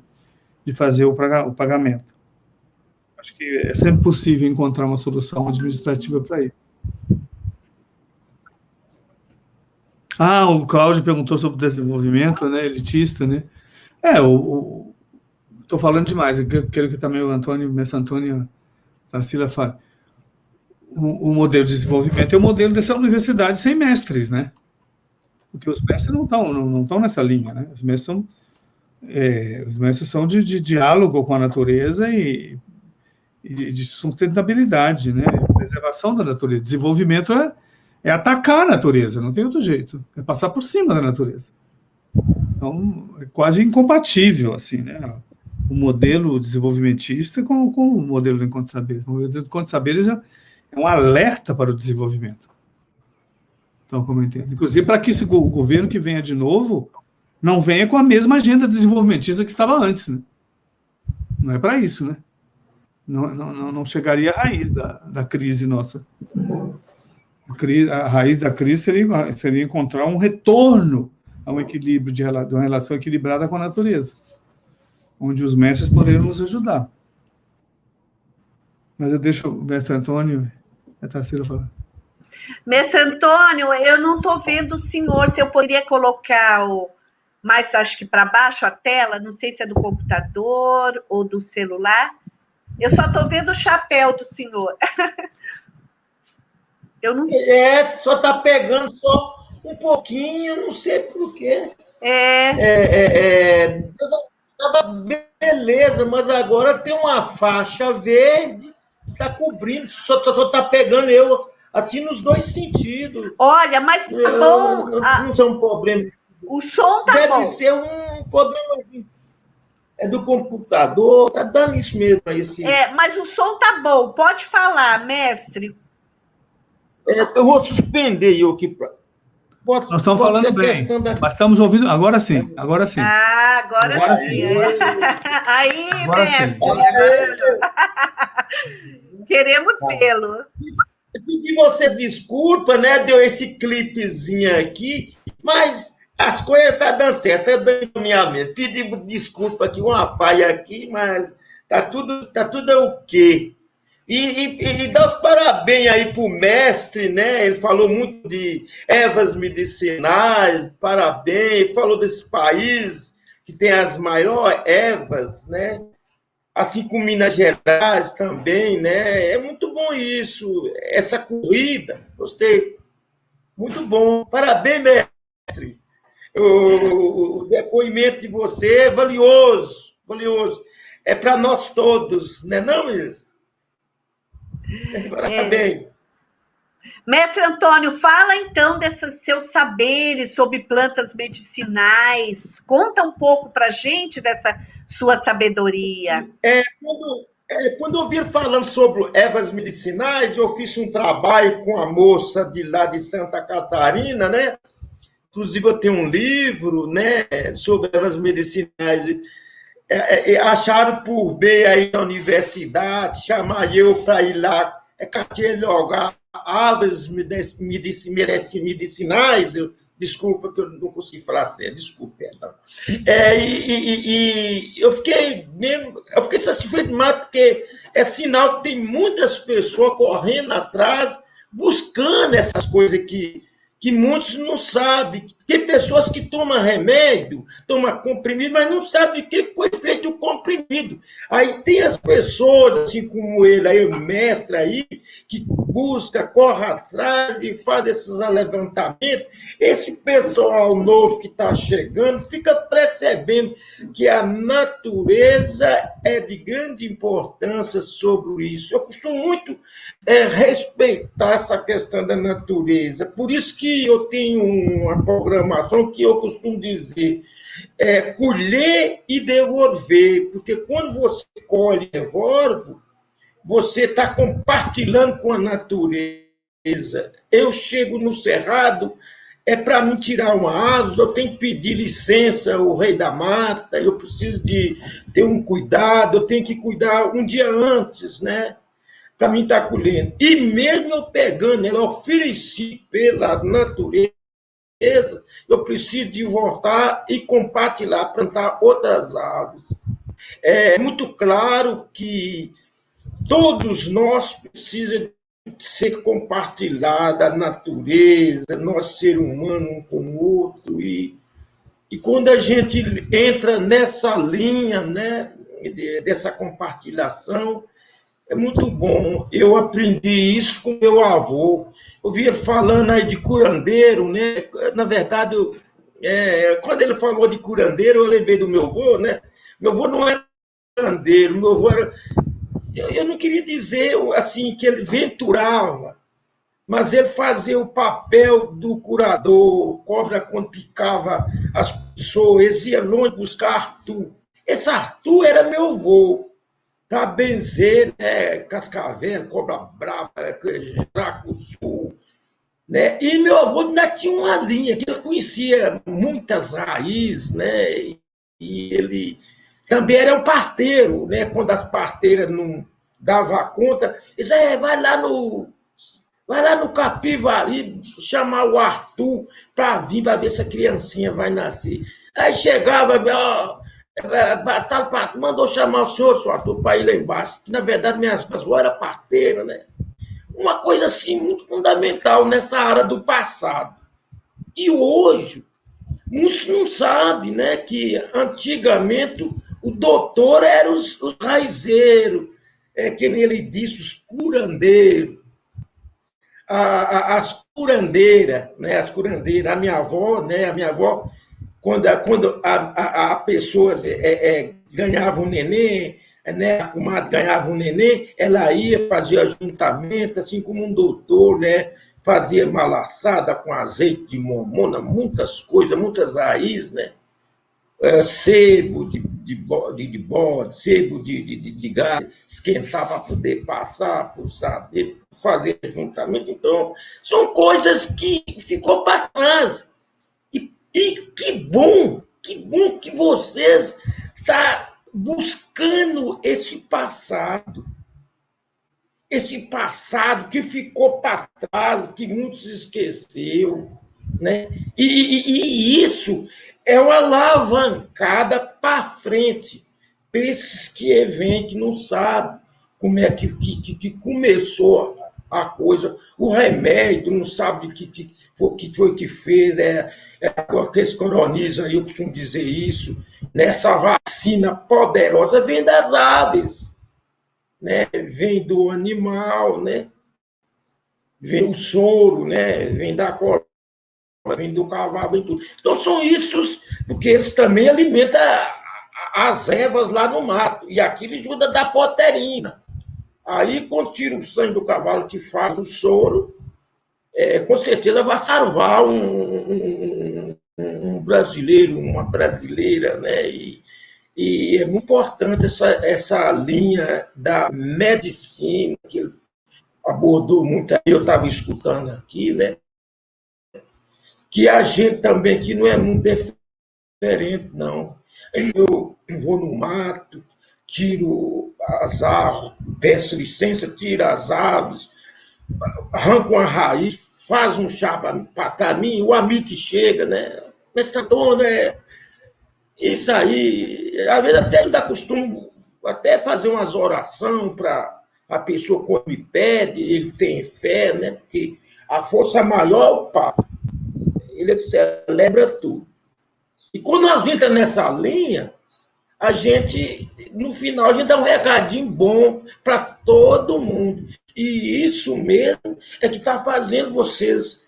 fazer o pagamento. Acho que é sempre possível encontrar uma solução administrativa para isso. O Cláudio perguntou sobre o desenvolvimento, né, elitista, né? Estou falando demais, eu quero que também o Antônio Messa Antônio Tarsila fale. O modelo de desenvolvimento é o modelo dessa universidade sem mestres, né? Porque os mestres não estão nessa linha, né? Os mestres são de diálogo com a natureza e de sustentabilidade, né? Preservação da natureza. Desenvolvimento é atacar a natureza, não tem outro jeito. É passar por cima da natureza. Então, é quase incompatível, assim, né? O modelo desenvolvimentista com o modelo do encontro de saberes. O modelo do encontro de saberes é um alerta para o desenvolvimento. Então, como eu entendo. Inclusive, para que esse governo que venha de novo não venha com a mesma agenda desenvolvimentista que estava antes, né? Não é para isso, né? Não chegaria à raiz da crise nossa. A raiz da crise seria encontrar um retorno a um equilíbrio de uma relação equilibrada com a natureza, onde os mestres poderiam nos ajudar. Mas eu deixo o mestre Antônio e a Tarsila falar. Mestre Antônio, eu não estou vendo o senhor, se eu poderia colocar mais, acho que para baixo a tela, não sei se é do computador ou do celular. Eu só estou vendo o chapéu do senhor. Eu não sei. Só está pegando só um pouquinho, não sei por quê. Tava beleza, mas agora tem uma faixa verde que está cobrindo, só está pegando eu assim nos dois sentidos. Olha, mas tá bom. Não é um problema. O som tá bom. Deve ser um problema do computador, tá dando isso mesmo aí. Mas o som tá bom, pode falar, mestre. Eu vou suspender eu aqui. Nós estamos falando bem, mas estamos ouvindo. Agora sim, agora sim. Agora sim. Aí, mestre. Queremos vê-lo. Eu pedi vocês desculpa, né? Deu esse clipezinho aqui, mas as coisas estão dando certo, tá dando caminhamento. Pedi desculpa aqui, uma falha aqui, mas tá tudo ok. E dá os parabéns aí pro mestre, né? Ele falou muito de ervas medicinais, parabéns, falou desse país que tem as maiores ervas, né? assim como Minas Gerais também, né? É muito bom isso, essa corrida, gostei, muito bom. Parabéns, mestre. O depoimento de você é valioso, valioso. É para nós todos, né, não, mestre? Parabéns. Mestre Antônio, fala então desses seus saberes sobre plantas medicinais. Conta um pouco para a gente dessa sua sabedoria. Quando eu vi falando sobre ervas medicinais, eu fiz um trabalho com a moça de lá de Santa Catarina, né? Inclusive, eu tenho um livro, né, sobre ervas medicinais. Acharam por bem aí na universidade, chamar eu para ir lá, catalogar aves medicinais. Desculpa que eu não consegui falar certo, desculpa, perdão. Eu fiquei satisfeito demais, porque é sinal que tem muitas pessoas correndo atrás, buscando essas coisas que muitos não sabem. Tem pessoas que tomam remédio, tomam comprimido, mas não sabem o que foi feito o comprimido. Aí tem as pessoas, assim como ele, aí, o mestre aí, que busca, corre atrás e faz esses levantamentos. Esse pessoal novo que está chegando fica percebendo que a natureza é de grande importância sobre isso. Eu costumo muito respeitar essa questão da natureza. Por isso que eu tenho uma programação que eu costumo dizer, colher e devolver, porque quando você colhe e devolve, você está compartilhando com a natureza. Eu chego no cerrado, para me tirar uma árvore, eu tenho que pedir licença ao rei da mata, eu preciso de ter um cuidado, eu tenho que cuidar um dia antes, né? Para mim estar colhendo. E mesmo eu pegando ela ofereci pela natureza, eu preciso de voltar e compartilhar, plantar outras árvores. É muito claro que todos nós precisamos ser compartilhada a natureza, nós ser humano um com o outro, e quando a gente entra nessa linha, né, dessa compartilhação, é muito bom. Eu aprendi isso com meu avô. Eu via falando aí de curandeiro, né? Na verdade, quando ele falou de curandeiro, eu lembrei do meu avô, né? Meu avô não era curandeiro, meu avô era... Eu não queria dizer assim que ele venturava, mas ele fazia o papel do curador. Cobra, quando picava as pessoas, ia longe buscar Arthur. Esse Arthur era meu avô. Para benzer, né, cascavel, cobra brava, jaracuçu, né? E meu avô ainda tinha uma linha, que eu conhecia muitas raízes, né? E ele também era um parteiro, né? Quando as parteiras não davam conta, ele dizia, vai lá no Capivari chamar o Arthur para vir, para ver se a criancinha vai nascer. Aí chegava, mandou chamar o senhor Arthur, para ir lá embaixo, que na verdade minhas avó era parteira, né? Uma coisa assim muito fundamental nessa área do passado. E hoje, muitos não sabem, né, que antigamente o doutor era os raizeiros, que ele disse, os curandeiros, as curandeiras, né, as curandeiras, a minha avó, quando a pessoa ganhava um neném, né, a comadre ganhava um neném, ela ia fazer ajuntamento, assim como um doutor, né, fazia malaçada com azeite de momona, muitas coisas, muitas raízes, né, sebo de bode, sebo de gado, esquentar para poder passar, pulsar, fazer ajuntamento. Então, são coisas que ficou para trás. E que bom que vocês estão buscando esse passado que ficou para trás, que muitos esqueceu, né? E isso é uma alavancada para frente, para esses que vêm, que não sabem como é que começou a coisa, o remédio, não sabe o que foi que fez, aqueles coronistas aí, eu costumo dizer isso, nessa vacina poderosa vem das aves, né? Vem do animal, né? Vem o soro, né? Vem da cobra, vem do cavalo, vem tudo. Então são isso, porque eles também alimentam as ervas lá no mato, e aquilo ajuda a dar proteína. Aí, quando tira o sangue do cavalo que faz o soro, com certeza vai salvar um brasileiro, uma brasileira, né? E é muito importante essa linha da medicina, que ele abordou muito, eu estava escutando aqui, né? Que a gente também que não é muito diferente, não. Eu vou no mato, tiro as árvores, peço licença, tiro as árvores, arranca uma raiz, faz um chá para mim, o amigo que chega, né? Mas tá bom, né? Isso aí, às vezes até me dá costume até fazer umas orações para a pessoa quando me pede, ele tem fé, né? Porque a força maior é o Papa, ele é que celebra tudo. E quando nós entramos nessa linha, a gente, no final, a gente dá um recadinho bom para todo mundo. E isso mesmo é que está fazendo vocês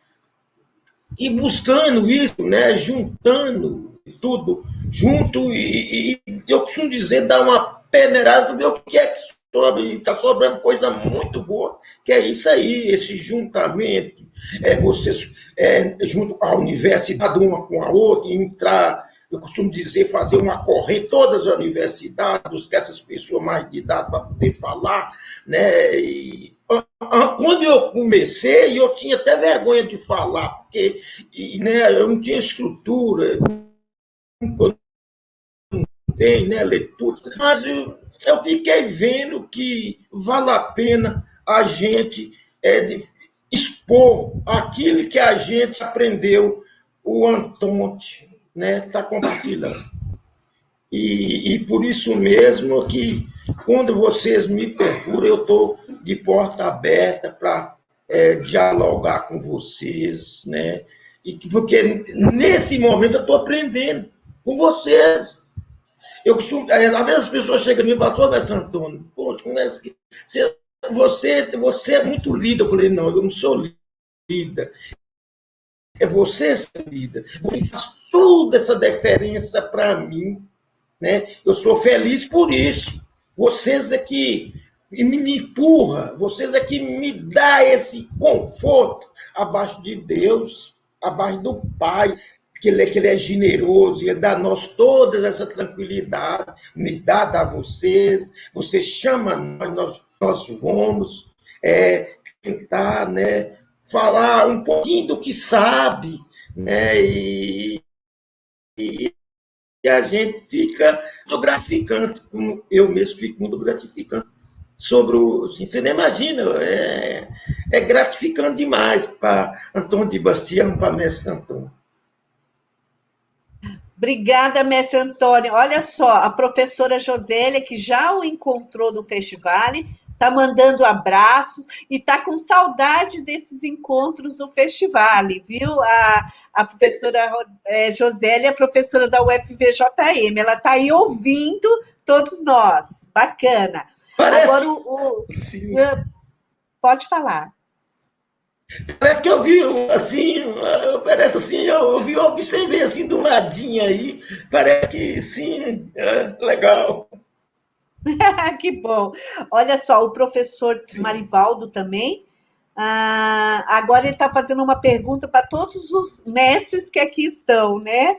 ir buscando isso, né? Juntando tudo junto. E eu costumo dizer, dar uma peneirada do meu que é que sobra. E está sobrando coisa muito boa, que é isso aí, esse juntamento. Vocês, junto com a universidade, uma com a outra, entrar. Eu costumo dizer, fazer uma corrente, todas as universidades, que essas pessoas mais de idade para poder falar, né? E, quando eu comecei, eu tinha até vergonha de falar, porque né, eu não tinha estrutura, não tem, né, leitura, mas eu fiquei vendo que vale a pena a gente expor aquilo que a gente aprendeu, o Antonte, né, está compartilhando. E por isso mesmo que, quando vocês me procuram, eu estou de porta aberta para dialogar com vocês, né? Porque nesse momento eu estou aprendendo com vocês. Eu costumo, às vezes as pessoas chegam a mim e falam, mestre Antônio, poxa, você é muito líder. Eu falei, não, eu não sou líder. É você ser líder. Você faz toda essa diferença para mim, né? Eu sou feliz por isso. Vocês é que me empurra, vocês é que me dá esse conforto abaixo de Deus, abaixo do Pai, que ele é generoso, e ele dá a nós toda essa tranquilidade, me dá a vocês, você chama nós vamos tentar, né, falar um pouquinho do que sabe, né, e a gente fica muito gratificante, eu mesmo fico muito gratificante sobre o. Assim, você nem imagina, gratificante demais para Antônio de Bastião, para Mestre Antônio. Obrigada, mestre Antônio. Olha só, a professora Josélia, que já o encontrou no festival, está mandando abraços e está com saudade desses encontros no festival, viu? A professora Josélia é professora da UFVJM, ela está aí ouvindo todos nós. Bacana. Parece, agora, pode falar. Parece que eu vi, assim, parece assim, eu observei assim do ladinho aí, parece que sim, legal. Que bom. Olha só, o professor Marivaldo também. Agora ele está fazendo uma pergunta para todos os mestres que aqui estão, né?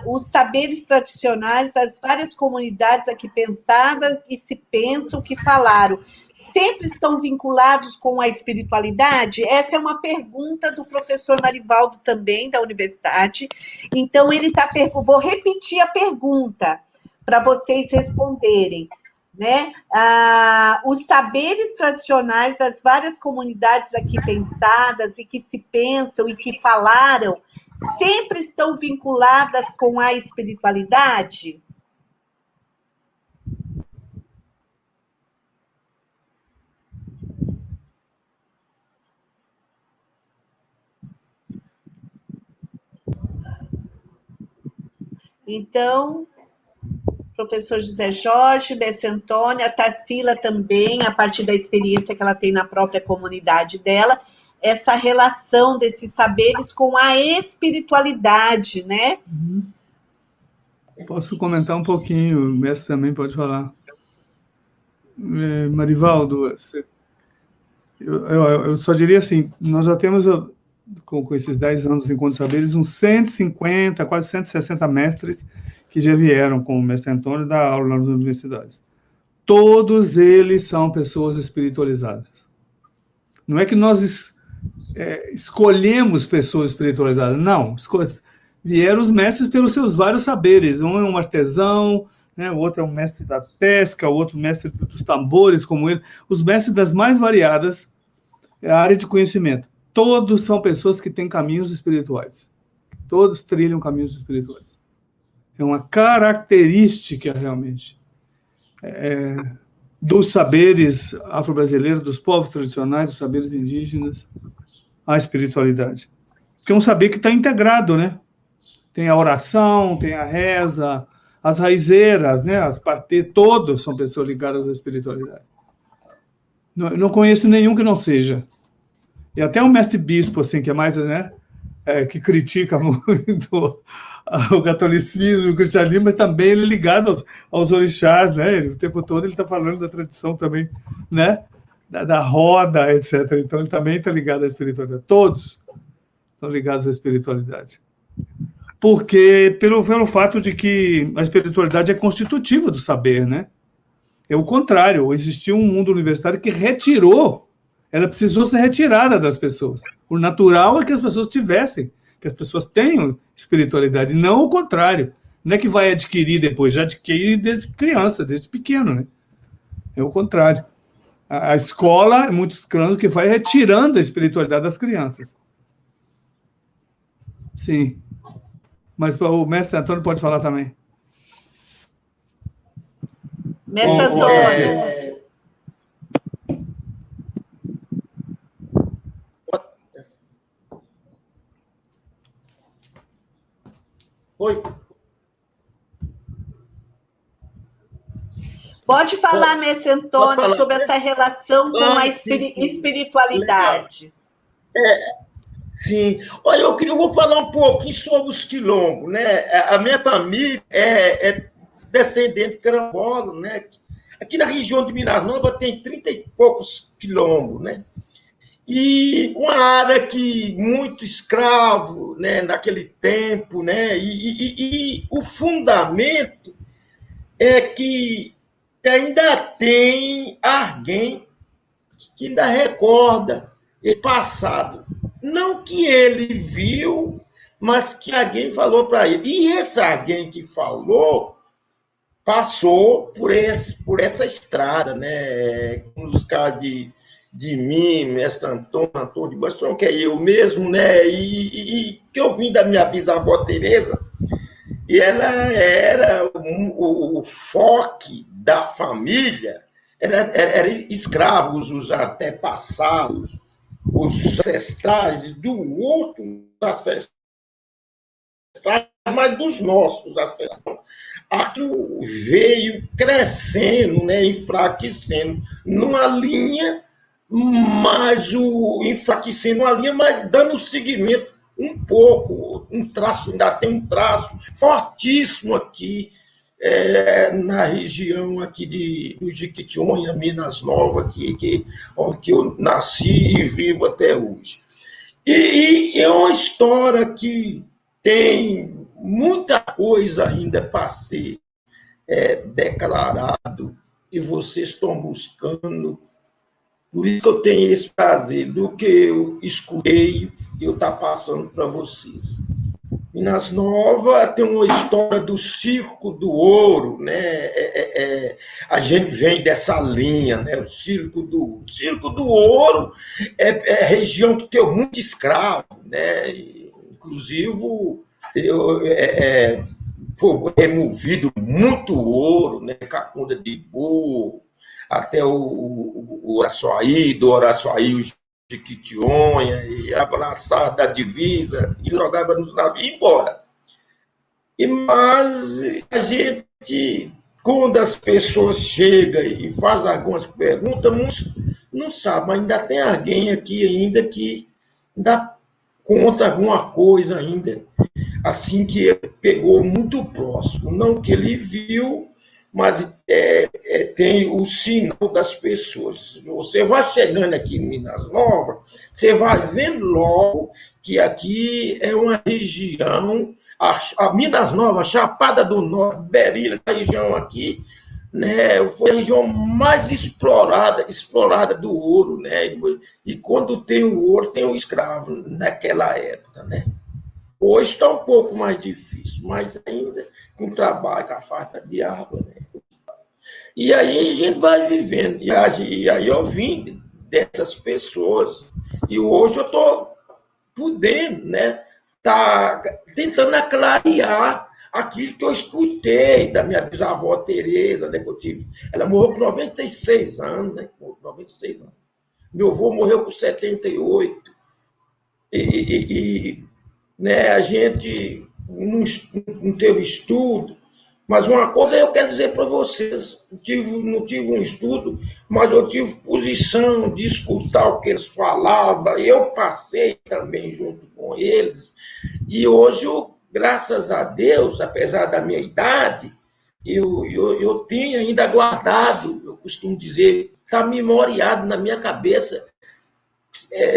Os saberes tradicionais das várias comunidades aqui pensadas e se pensam que falaram, sempre estão vinculados com a espiritualidade? Essa é uma pergunta do professor Marivaldo também, da universidade. Então, ele está vou repetir a pergunta para vocês responderem. Né? Os saberes tradicionais das várias comunidades aqui pensadas e que se pensam e que falaram sempre estão vinculadas com a espiritualidade? Então, professor José Jorge, Mestre Antônio, a Tarsila também, a partir da experiência que ela tem na própria comunidade dela, essa relação desses saberes com a espiritualidade, né? Posso comentar um pouquinho, o mestre também pode falar. Marivaldo, eu só diria assim, nós já temos, com esses 10 anos de Encontro de Saberes, uns 150, quase 160 mestres que já vieram com o mestre Antônio dar aula nas universidades. Todos eles são pessoas espiritualizadas. Não é que nós escolhemos pessoas espiritualizadas, não. Vieram os mestres pelos seus vários saberes. Um é um artesão, né? O outro é um mestre da pesca, o outro mestre dos tambores, como ele. Os mestres das mais variadas áreas de conhecimento. Todos são pessoas que têm caminhos espirituais. Todos trilham caminhos espirituais. É uma característica, realmente, dos saberes afro-brasileiros, dos povos tradicionais, dos saberes indígenas, a espiritualidade. Porque é um saber que está integrado, né? Tem a oração, tem a reza, as raizeiras, né? As partê, todos são pessoas ligadas à espiritualidade. Não conheço nenhum que não seja. E até o mestre bispo, assim, que é mais, né? Que critica muito o catolicismo, o cristianismo, mas também ele é ligado aos orixás, né? O tempo todo ele está falando da tradição também, né? Da roda, etc. Então ele também está ligado à espiritualidade. Todos estão ligados à espiritualidade. Porque, pelo fato de que a espiritualidade é constitutiva do saber, né? É o contrário, existiu um mundo universitário que retirou, ela precisou ser retirada das pessoas. O natural é que as pessoas tivessem, que as pessoas tenham espiritualidade, não o contrário. Não é que vai adquirir depois, já adquire desde criança, desde pequeno, né? É o contrário. A escola, é muitos casos, que vai retirando a espiritualidade das crianças. Sim. Mas o mestre Antônio pode falar também. Mestre Antônio. Oi. Pode falar, mestre Antônio, sobre essa relação com a espiritualidade. Sim. Olha, eu vou falar um pouquinho sobre os quilombos, né? A minha família é descendente de carambola, né? Aqui na região de Minas Novas tem 30 e poucos quilombos, né? E uma área que muito escravo, né, naquele tempo, né? E o fundamento é que ainda tem alguém que ainda recorda esse passado. Não que ele viu, mas que alguém falou para ele. E esse alguém que falou passou por essa estrada, né? Nos casos de mim, mestre Antônio de Bastão, que é eu mesmo, né? E que eu vim da minha bisavó Teresa, e ela era o foco da família, era escravos, os antepassados, os ancestrais do outro ancestrais, mas dos nossos ancestrais. Aquilo veio crescendo, né, enfraquecendo numa linha, mas enfraquecendo uma linha, mas dando seguimento um pouco, um traço, ainda tem um traço fortíssimo aqui, na região aqui do Jequitinhonha, Minas Novas, onde eu nasci e vivo até hoje. E é uma história que tem muita coisa ainda para ser declarado, e vocês estão buscando. Por isso que eu tenho esse prazer do que eu escutei e eu estou passando para vocês. Minas Novas tem uma história do Circo do Ouro, né? A gente vem dessa linha, né? O Circo do Ouro é região que tem muito escravo, né? Inclusive, foi removido muito ouro, né? Cacunda de Burro, até o Araçuaí, do Araçuaí, o Jequitinhonha, e abraçar da divisa, e jogava nos navios e ia embora. Mas a gente, quando as pessoas chegam e fazem algumas perguntas, não sabe, mas ainda tem alguém aqui ainda que ainda conta alguma coisa ainda, assim que ele pegou muito próximo. Não que ele viu, mas tem o sinal das pessoas. Você vai chegando aqui em Minas Novas, você vai vendo logo que aqui é uma região, a Minas Novas, Chapada do Norte, Berilo, a região aqui, né, foi a região mais explorada do ouro, né? E quando tem o ouro, tem o escravo naquela época, né? Hoje está um pouco mais difícil, mas ainda com trabalho, com a falta de água, né? E aí a gente vai vivendo. E aí eu vim dessas pessoas. E hoje eu estou podendo, né? Tá tentando clarear aquilo que eu escutei da minha bisavó Tereza, né? Que eu tive. Ela morreu com 96 anos, né? 96 anos. Meu avô morreu com 78. Né, a gente não teve estudo, mas uma coisa eu quero dizer para vocês, não tive um estudo, mas eu tive posição de escutar o que eles falavam, eu passei também junto com eles, e hoje, graças a Deus, apesar da minha idade, eu tenho ainda guardado, eu costumo dizer, está memoriado na minha cabeça.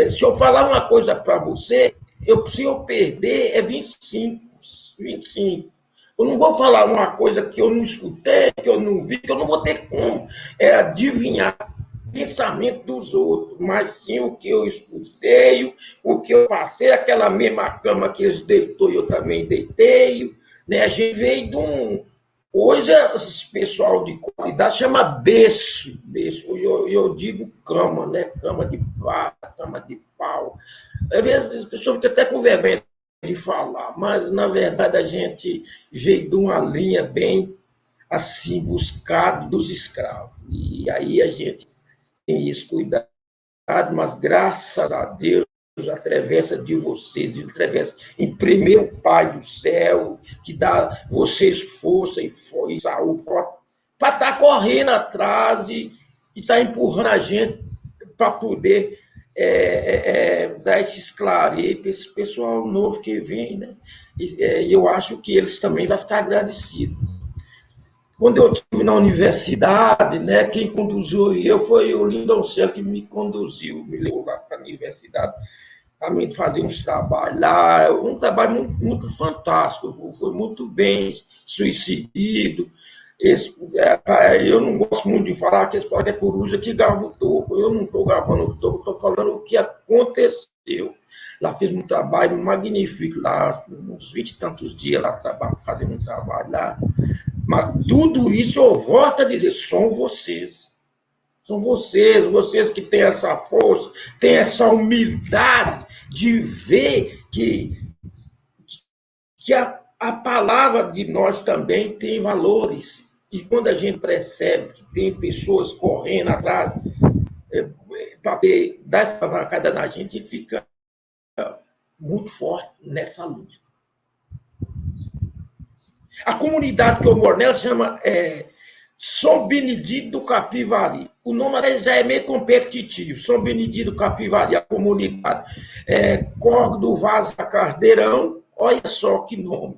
Se eu falar uma coisa para você, se eu perder, é 25. Eu não vou falar uma coisa que eu não escutei, que eu não vi, que eu não vou ter como adivinhar o pensamento dos outros, mas sim o que eu escutei, o que eu passei, aquela mesma cama que eles deitou, eu também deitei, né? A gente veio de um... Hoje, esse pessoal de qualidade chama berço. Eu digo cama, né? Cama de prata, cama de pau. Às vezes as pessoas ficam até com vergonha de falar, mas, na verdade, a gente veio de uma linha bem, assim, buscada dos escravos. E aí a gente tem isso cuidado, mas, graças a Deus, através de vocês, através, em primeiro Pai do céu, que dá vocês força e saúde para estar correndo atrás e estar empurrando a gente para poder dar esses clareios para esse pessoal novo que vem, né? E eu acho que eles também vão ficar agradecidos. Quando eu estive na universidade, né, quem conduziu eu foi o Lindoncelo que me conduziu, me levou lá para a universidade, para mim fazer uns trabalhos lá, um trabalho muito, muito fantástico, foi muito bem sucedido. Eu não gosto muito de falar que é coruja que gava o toco, eu não estou gravando o toco, estou falando o que aconteceu. Lá fiz um trabalho magnífico, lá, uns 20 e tantos dias lá fazendo um trabalho lá. Mas tudo isso eu volto a dizer, são vocês. São vocês que têm essa força, têm essa humildade de ver que a palavra de nós também tem valores. E quando a gente percebe que tem pessoas correndo atrás para dar essa arrancada na gente, a gente fica muito forte nessa luta. A comunidade que eu moro nela chama São Benedito do Capivari. O nome dela já é meio competitivo. São Benedito do Capivari, a comunidade. Córrego do Vaza Cardeirão, olha só que nome.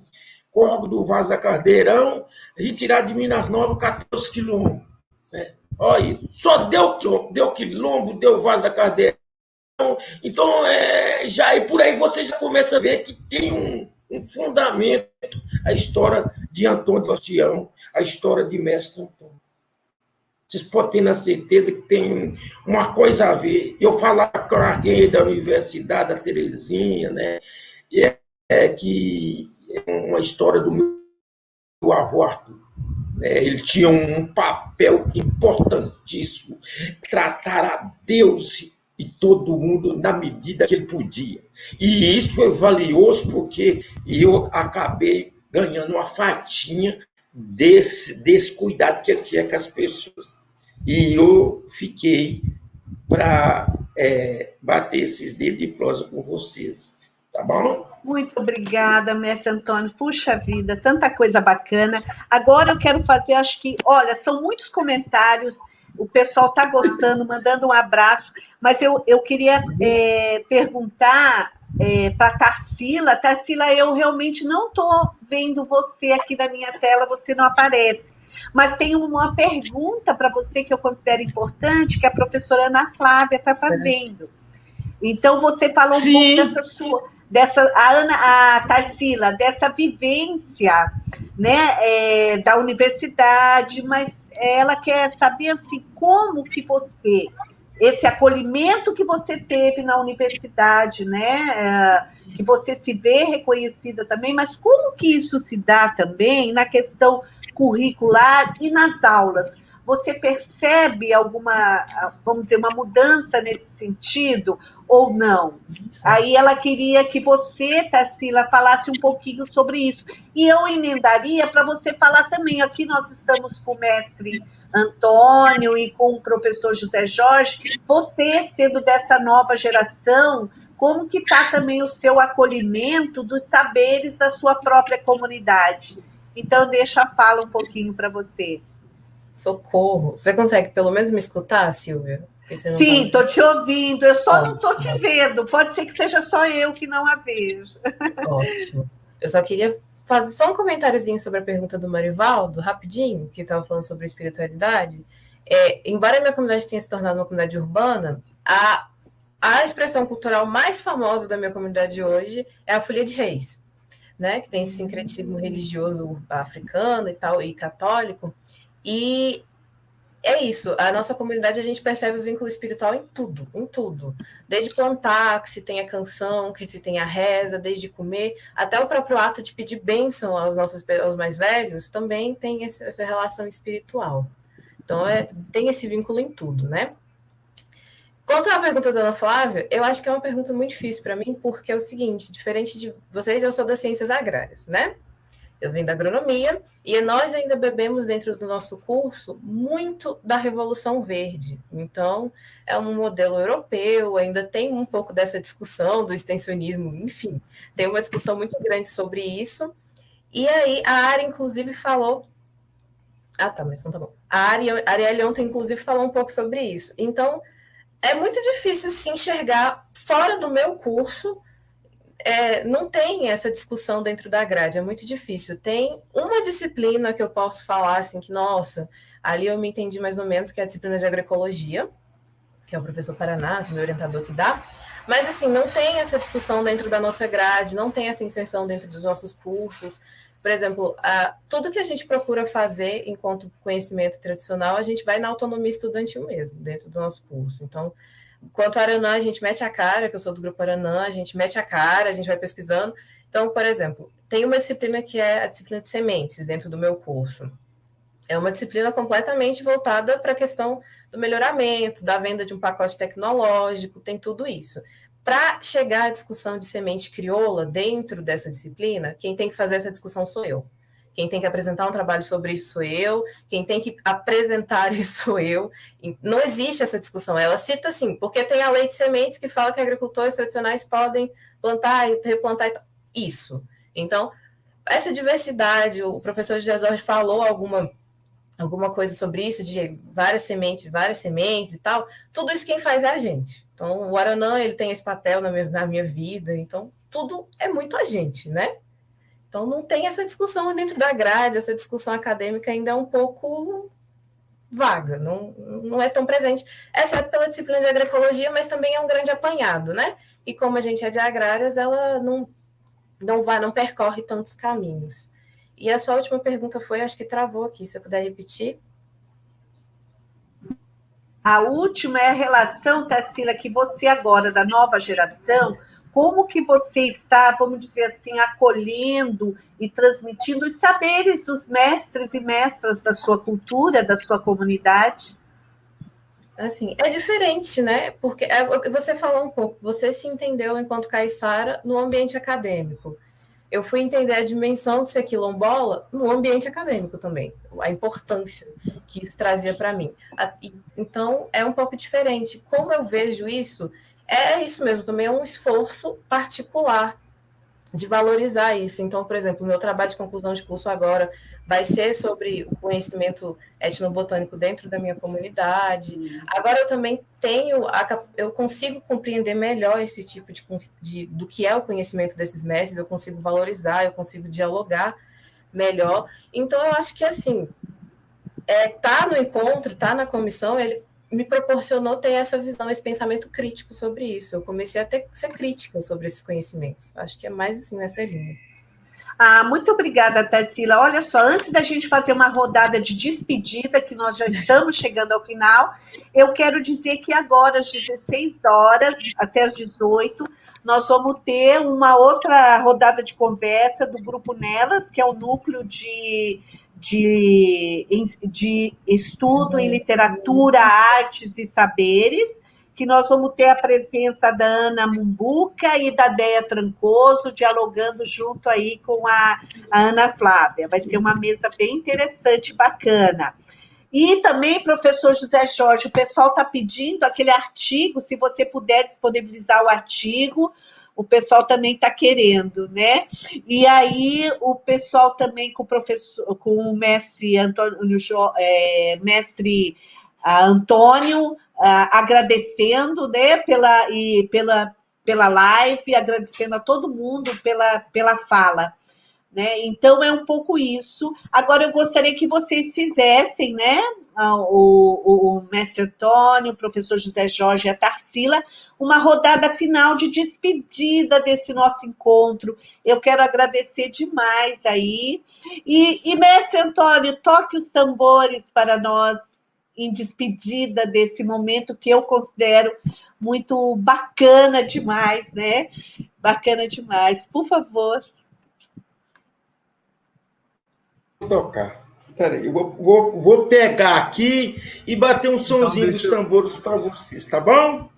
Córrego do Vaza Cardeirão, retirado de Minas Novas, 14 quilômetros. Olha, só deu quilombo, deu Vaza Cardeirão. Então, já e por aí você já começa a ver que tem um fundamento, a história de Antônio Bastião, a história de Mestre Antônio. Vocês podem ter na certeza que tem uma coisa a ver. Eu falar com alguém da Universidade da Terezinha, né? Que é uma história do meu avô Arthur. Ele tinha um papel importantíssimo, tratar a Deus e todo mundo na medida que ele podia. E isso foi valioso porque eu acabei ganhando uma fatinha desse cuidado que ele tinha com as pessoas. E eu fiquei para bater esses dedos de prosa com vocês. Tá bom? Muito obrigada, mestre Antônio. Puxa vida, tanta coisa bacana. Agora eu quero fazer, acho que, olha, são muitos comentários, o pessoal está gostando, mandando um abraço, mas eu queria perguntar para a Tarsila. Tarsila, eu realmente não estou vendo você aqui na minha tela, você não aparece. Mas tem uma pergunta para você que eu considero importante, que a professora Ana Flávia está fazendo. Então, você falou um pouco a Tarsila, dessa vivência, né, da universidade, mas ela quer saber, assim, como que você, esse acolhimento que você teve na universidade, né, que você se vê reconhecida também, mas como que isso se dá também na questão curricular e nas aulas? Você percebe alguma, vamos dizer, uma mudança nesse sentido ou não? Aí ela queria que você, Tarsila, falasse um pouquinho sobre isso. E eu emendaria para você falar também. Aqui nós estamos com o mestre Antônio e com o professor José Jorge. Você, sendo dessa nova geração, como que está também o seu acolhimento dos saberes da sua própria comunidade? Então, deixa a fala um pouquinho para você. Socorro. Você consegue pelo menos me escutar, Silvia? Sim, estou te ouvindo. Eu só não estou te vendo. Pode ser que seja só eu que não a vejo. Ótimo. Eu só queria fazer só um comentáriozinho sobre a pergunta do Marivaldo, rapidinho, que estava falando sobre espiritualidade. Embora a minha comunidade tenha se tornado uma comunidade urbana, a expressão cultural mais famosa da minha comunidade hoje é a Folia de Reis, né? Que tem esse sincretismo religioso africano e tal, e católico. E é isso, a nossa comunidade, a gente percebe o vínculo espiritual em tudo. Desde plantar, que se tem a canção, que se tem a reza, desde comer, até o próprio ato de pedir bênção aos mais velhos, também tem essa relação espiritual. Então, tem esse vínculo em tudo, né? Quanto à pergunta da Ana Flávia, eu acho que é uma pergunta muito difícil para mim, porque é o seguinte, diferente de vocês, eu sou das ciências agrárias, né? Eu venho da agronomia, e nós ainda bebemos dentro do nosso curso muito da Revolução Verde. Então, é um modelo europeu, ainda tem um pouco dessa discussão do extensionismo, enfim, tem uma discussão muito grande sobre isso. E aí, a Ari, inclusive, falou... mas não tá bom. A Arielle ontem, inclusive, falou um pouco sobre isso. Então, é muito difícil se enxergar fora do meu curso. Não tem essa discussão dentro da grade, é muito difícil. Tem uma disciplina que eu posso falar, assim, que, nossa, ali eu me entendi mais ou menos, que é a disciplina de agroecologia, que é o professor Paraná, o meu orientador que dá, mas, assim, não tem essa discussão dentro da nossa grade, não tem essa inserção dentro dos nossos cursos. Por exemplo, tudo que a gente procura fazer enquanto conhecimento tradicional, a gente vai na autonomia estudantil mesmo, dentro do nosso curso. Então, quanto ao Aranã, a gente mete a cara, que eu sou do grupo Aranã, a gente mete a cara, a gente vai pesquisando. Então, por exemplo, tem uma disciplina que é a disciplina de sementes dentro do meu curso. É uma disciplina completamente voltada para a questão do melhoramento, da venda de um pacote tecnológico, tem tudo isso. Para chegar à discussão de semente crioula dentro dessa disciplina, quem tem que fazer essa discussão sou eu. Quem tem que apresentar um trabalho sobre isso sou eu, quem tem que apresentar isso sou eu. Não existe essa discussão. Ela cita assim, porque tem a lei de sementes que fala que agricultores tradicionais podem plantar e replantar e tal. Isso. Então, essa diversidade, o professor José Jorge falou alguma coisa sobre isso, de várias sementes e tal, tudo isso quem faz é a gente. Então, o Aranã, ele tem esse papel na minha vida, então, tudo é muito a gente, né? Então, não tem essa discussão dentro da grade, essa discussão acadêmica ainda é um pouco vaga, não é tão presente, exceto pela disciplina de agroecologia, mas também é um grande apanhado, né? E como a gente é de agrárias, ela não percorre tantos caminhos. E a sua última pergunta foi, acho que travou aqui, se eu puder repetir. A última é a relação, Tarsila, que você agora, da nova geração, como que você está, vamos dizer assim, acolhendo e transmitindo os saberes dos mestres e mestras da sua cultura, da sua comunidade? Assim, é diferente, né? Porque você falou um pouco, você se entendeu enquanto caiçara no ambiente acadêmico. Eu fui entender a dimensão de ser quilombola no ambiente acadêmico também, a importância que isso trazia para mim. Então, é um pouco diferente. Como eu vejo isso, é isso mesmo, também é um esforço particular de valorizar isso. Então, por exemplo, o meu trabalho de conclusão de curso agora vai ser sobre o conhecimento etnobotânico dentro da minha comunidade. Agora eu também eu consigo compreender melhor esse tipo do que é o conhecimento desses mestres, eu consigo valorizar, eu consigo dialogar melhor. Então, eu acho que, assim, tá no encontro, tá na comissão, ele me proporcionou ter essa visão, esse pensamento crítico sobre isso. Eu comecei a ser crítica sobre esses conhecimentos. Acho que é mais assim nessa linha. Muito obrigada, Tarsila. Olha só, antes da gente fazer uma rodada de despedida, que nós já estamos chegando ao final, eu quero dizer que agora, às 16 horas, até às 18, nós vamos ter uma outra rodada de conversa do Grupo Nelas, que é o núcleo de estudo em literatura, artes e saberes, que nós vamos ter a presença da Ana Mumbuca e da Déia Trancoso, dialogando junto aí com a Ana Flávia. Vai ser uma mesa bem interessante, bacana. E também, professor José Jorge, o pessoal está pedindo aquele artigo, se você puder disponibilizar o artigo, o pessoal também está querendo, né? E aí, o pessoal também com o mestre Antônio, agradecendo, né, pela live, agradecendo a todo mundo pela fala, né? Então, é um pouco isso. Agora, eu gostaria que vocês fizessem, né, o mestre Antônio, o professor José Jorge e a Tarsila, uma rodada final de despedida desse nosso encontro. Eu quero agradecer demais aí. E mestre Antônio, toque os tambores para nós, em despedida desse momento que eu considero muito bacana demais, né? Bacana demais. Por favor. Vou tocar. Peraí, eu vou pegar aqui e bater um sonzinho dos tambores para vocês, tá bom?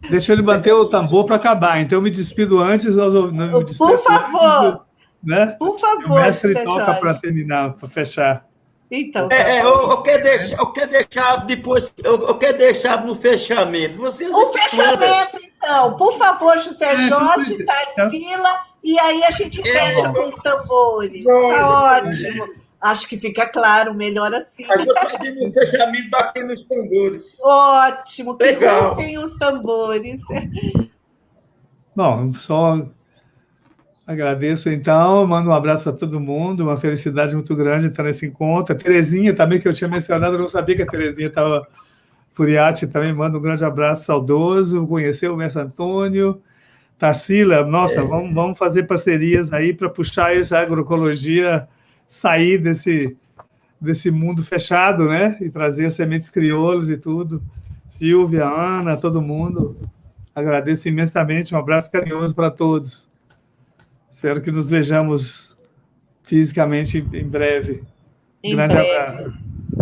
Deixa ele bater o tambor para acabar. Então, eu me despido antes. Por favor. Antes, né? Por favor, o mestre José toca Jorge. para terminar, para fechar. Então, eu quero deixar depois, eu quero deixar no fechamento. Vocês fechamento, então, por favor, José Jorge, Tarsila, e aí a gente fecha com os tambores. Tá ótimo. Acho que fica claro, melhor assim. Mas vou fazer um fechamento batendo os tambores. Ótimo, que legal. rufem os tambores. Bom, só agradeço, então, mando um abraço para todo mundo, uma felicidade muito grande estar nesse encontro. A Terezinha também, que eu tinha mencionado, eu não sabia que a Terezinha estava Furiati, também manda um grande abraço saudoso, conhecer o mestre Antônio. Tarsila, nossa, vamos fazer parcerias aí para puxar essa agroecologia, sair desse mundo fechado, né? E trazer as sementes crioulas e tudo. Silvia, Ana, todo mundo. Agradeço imensamente, um abraço carinhoso para todos. Espero que nos vejamos fisicamente em breve. Grande abraço.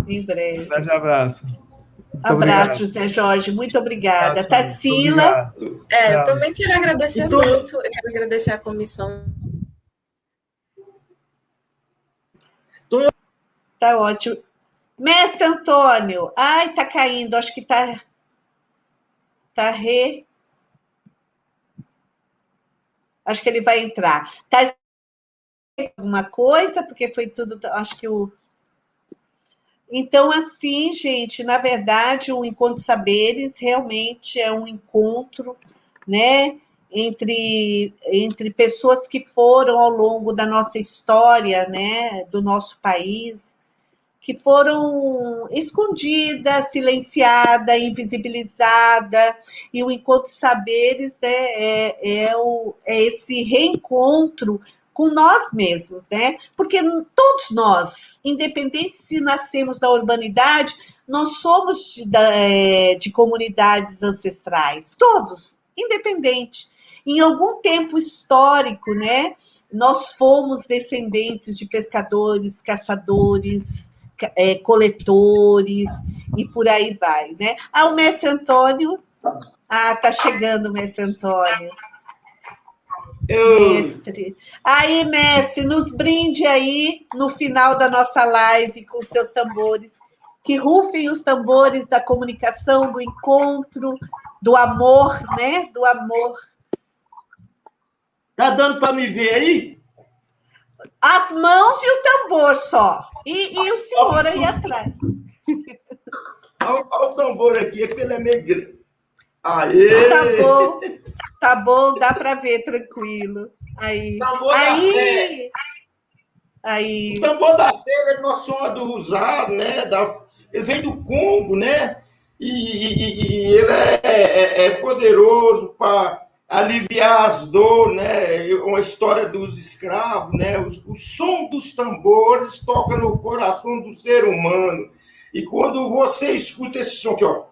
Em breve. Grande abraço. Muito abraço, José Jorge. Muito obrigada. Tarsila. Eu também quero agradecer muito. Eu quero agradecer a comissão. Tá ótimo. Mestre Antônio. Ai, tá caindo. Acho que tá Acho que ele vai entrar. Tá alguma coisa? Porque foi tudo... Acho que Então, assim, gente, na verdade, o Encontro de Saberes realmente é um encontro, né, entre pessoas que foram ao longo da nossa história, né, do nosso país, que foram escondidas, silenciadas, invisibilizadas, e o Encontro de Saberes, né, é esse reencontro com nós mesmos, né? Porque todos nós, independente se nascemos na urbanidade, nós somos de comunidades ancestrais, todos, independente. Em algum tempo histórico, né, nós fomos descendentes de pescadores, caçadores, coletores, e por aí vai, né? O mestre Antônio... tá chegando o mestre Antônio. Mestre. Aí, mestre, nos brinde aí no final da nossa live com os seus tambores. Que rufem os tambores da comunicação, do encontro, do amor, né? Do amor. Tá dando para me ver aí? As mãos e o tambor só. E o senhor aí atrás. Olha o tambor aqui, que ele é meio grande. Aê! Tá bom, dá para ver tranquilo. Aí. Tambor aí! Aí. O tambor da fé é nosso som do Rosário, né? Ele vem do Congo, né? E ele é poderoso para aliviar as dores, né? Uma história dos escravos, né? O som dos tambores toca no coração do ser humano. E quando você escuta esse som aqui, ó.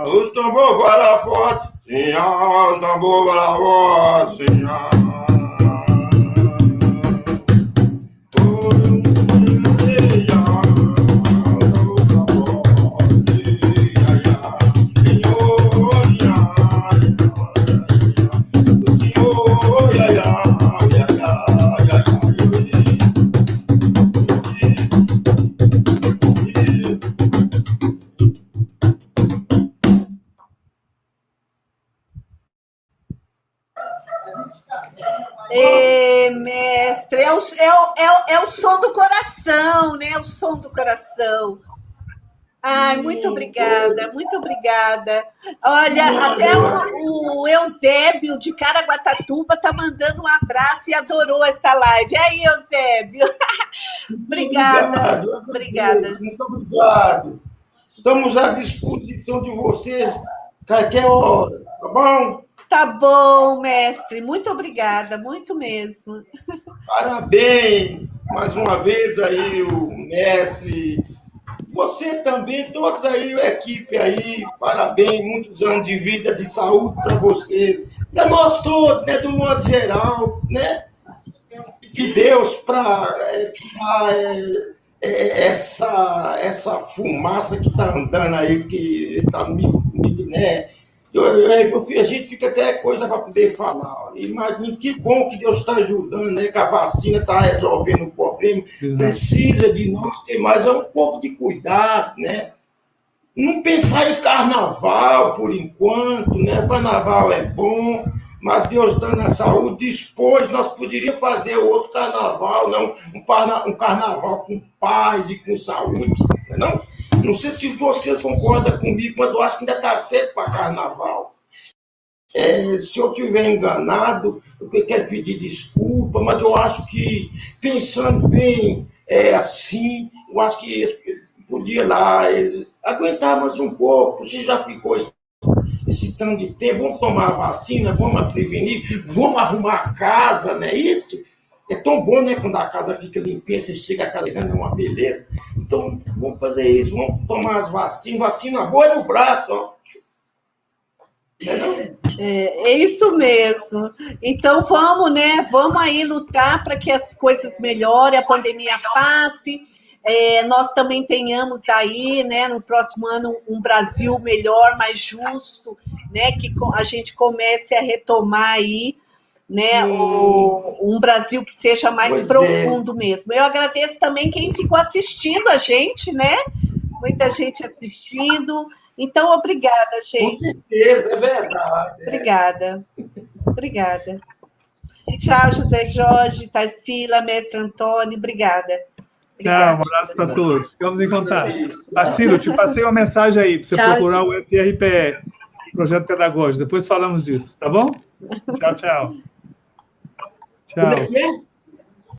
Os tambores vai lá forte, sim, os tambores vai lá forte, sim, Mestre, é o som do coração, né? O som do coração. Ai, muito obrigada, muito obrigada. Olha, até o Eusébio de Caraguatatuba está mandando um abraço e adorou essa live. E aí, Eusébio? Obrigada. Obrigada. Muito obrigado. Estamos à disposição de vocês qualquer hora, tá bom? Tá bom, mestre. Muito obrigada, muito mesmo. Parabéns mais uma vez aí, o mestre. Você também, todos aí, a equipe aí, parabéns, muitos anos de vida, de saúde para vocês. Para nós todos, né, do modo geral, né? Que Deus, para tirar essa fumaça que está andando aí, que está né? A gente fica até coisa para poder falar. Imagina que bom que Deus está ajudando, né? Que a vacina está resolvendo o problema. Exato. Precisa de nós ter mais um pouco de cuidado, né? Não pensar em carnaval por enquanto, né? O carnaval é bom, mas Deus dando a saúde, depois nós poderíamos fazer outro carnaval, não? Um carnaval com paz e com saúde, não? Não sei se vocês concordam comigo, mas eu acho que ainda está cedo para carnaval. Se eu estiver enganado, eu quero pedir desculpa, mas eu acho que, pensando bem assim, eu acho que podia lá aguentar mais um pouco. Você já ficou esse tanto de tempo, vamos tomar a vacina, vamos prevenir, vamos arrumar a casa, não é isso? É tão bom, né, quando a casa fica limpinha, você chega a casa é uma beleza. Então, vamos fazer isso, vamos tomar as vacinas. Vacina boa é no braço, ó. É isso mesmo. Então, vamos, né? Vamos aí lutar para que as coisas melhorem, a pandemia passe. Nós também tenhamos aí, né, no próximo ano, um Brasil melhor, mais justo, né? Que a gente comece a retomar aí, né, um Brasil que seja mais profundo mesmo. Eu agradeço também quem ficou assistindo a gente, né? Muita gente assistindo. Então, obrigada, gente. Com certeza, é verdade. Obrigada. Tchau, José Jorge, Tarsila, mestre Antônio, obrigada. Tchau, um abraço para todos. Ficamos em contato. Tarsila, eu te passei uma mensagem aí para você procurar o FRPE, Projeto Pedagógico. Depois falamos disso, tá bom? Tchau, tchau. Tchau.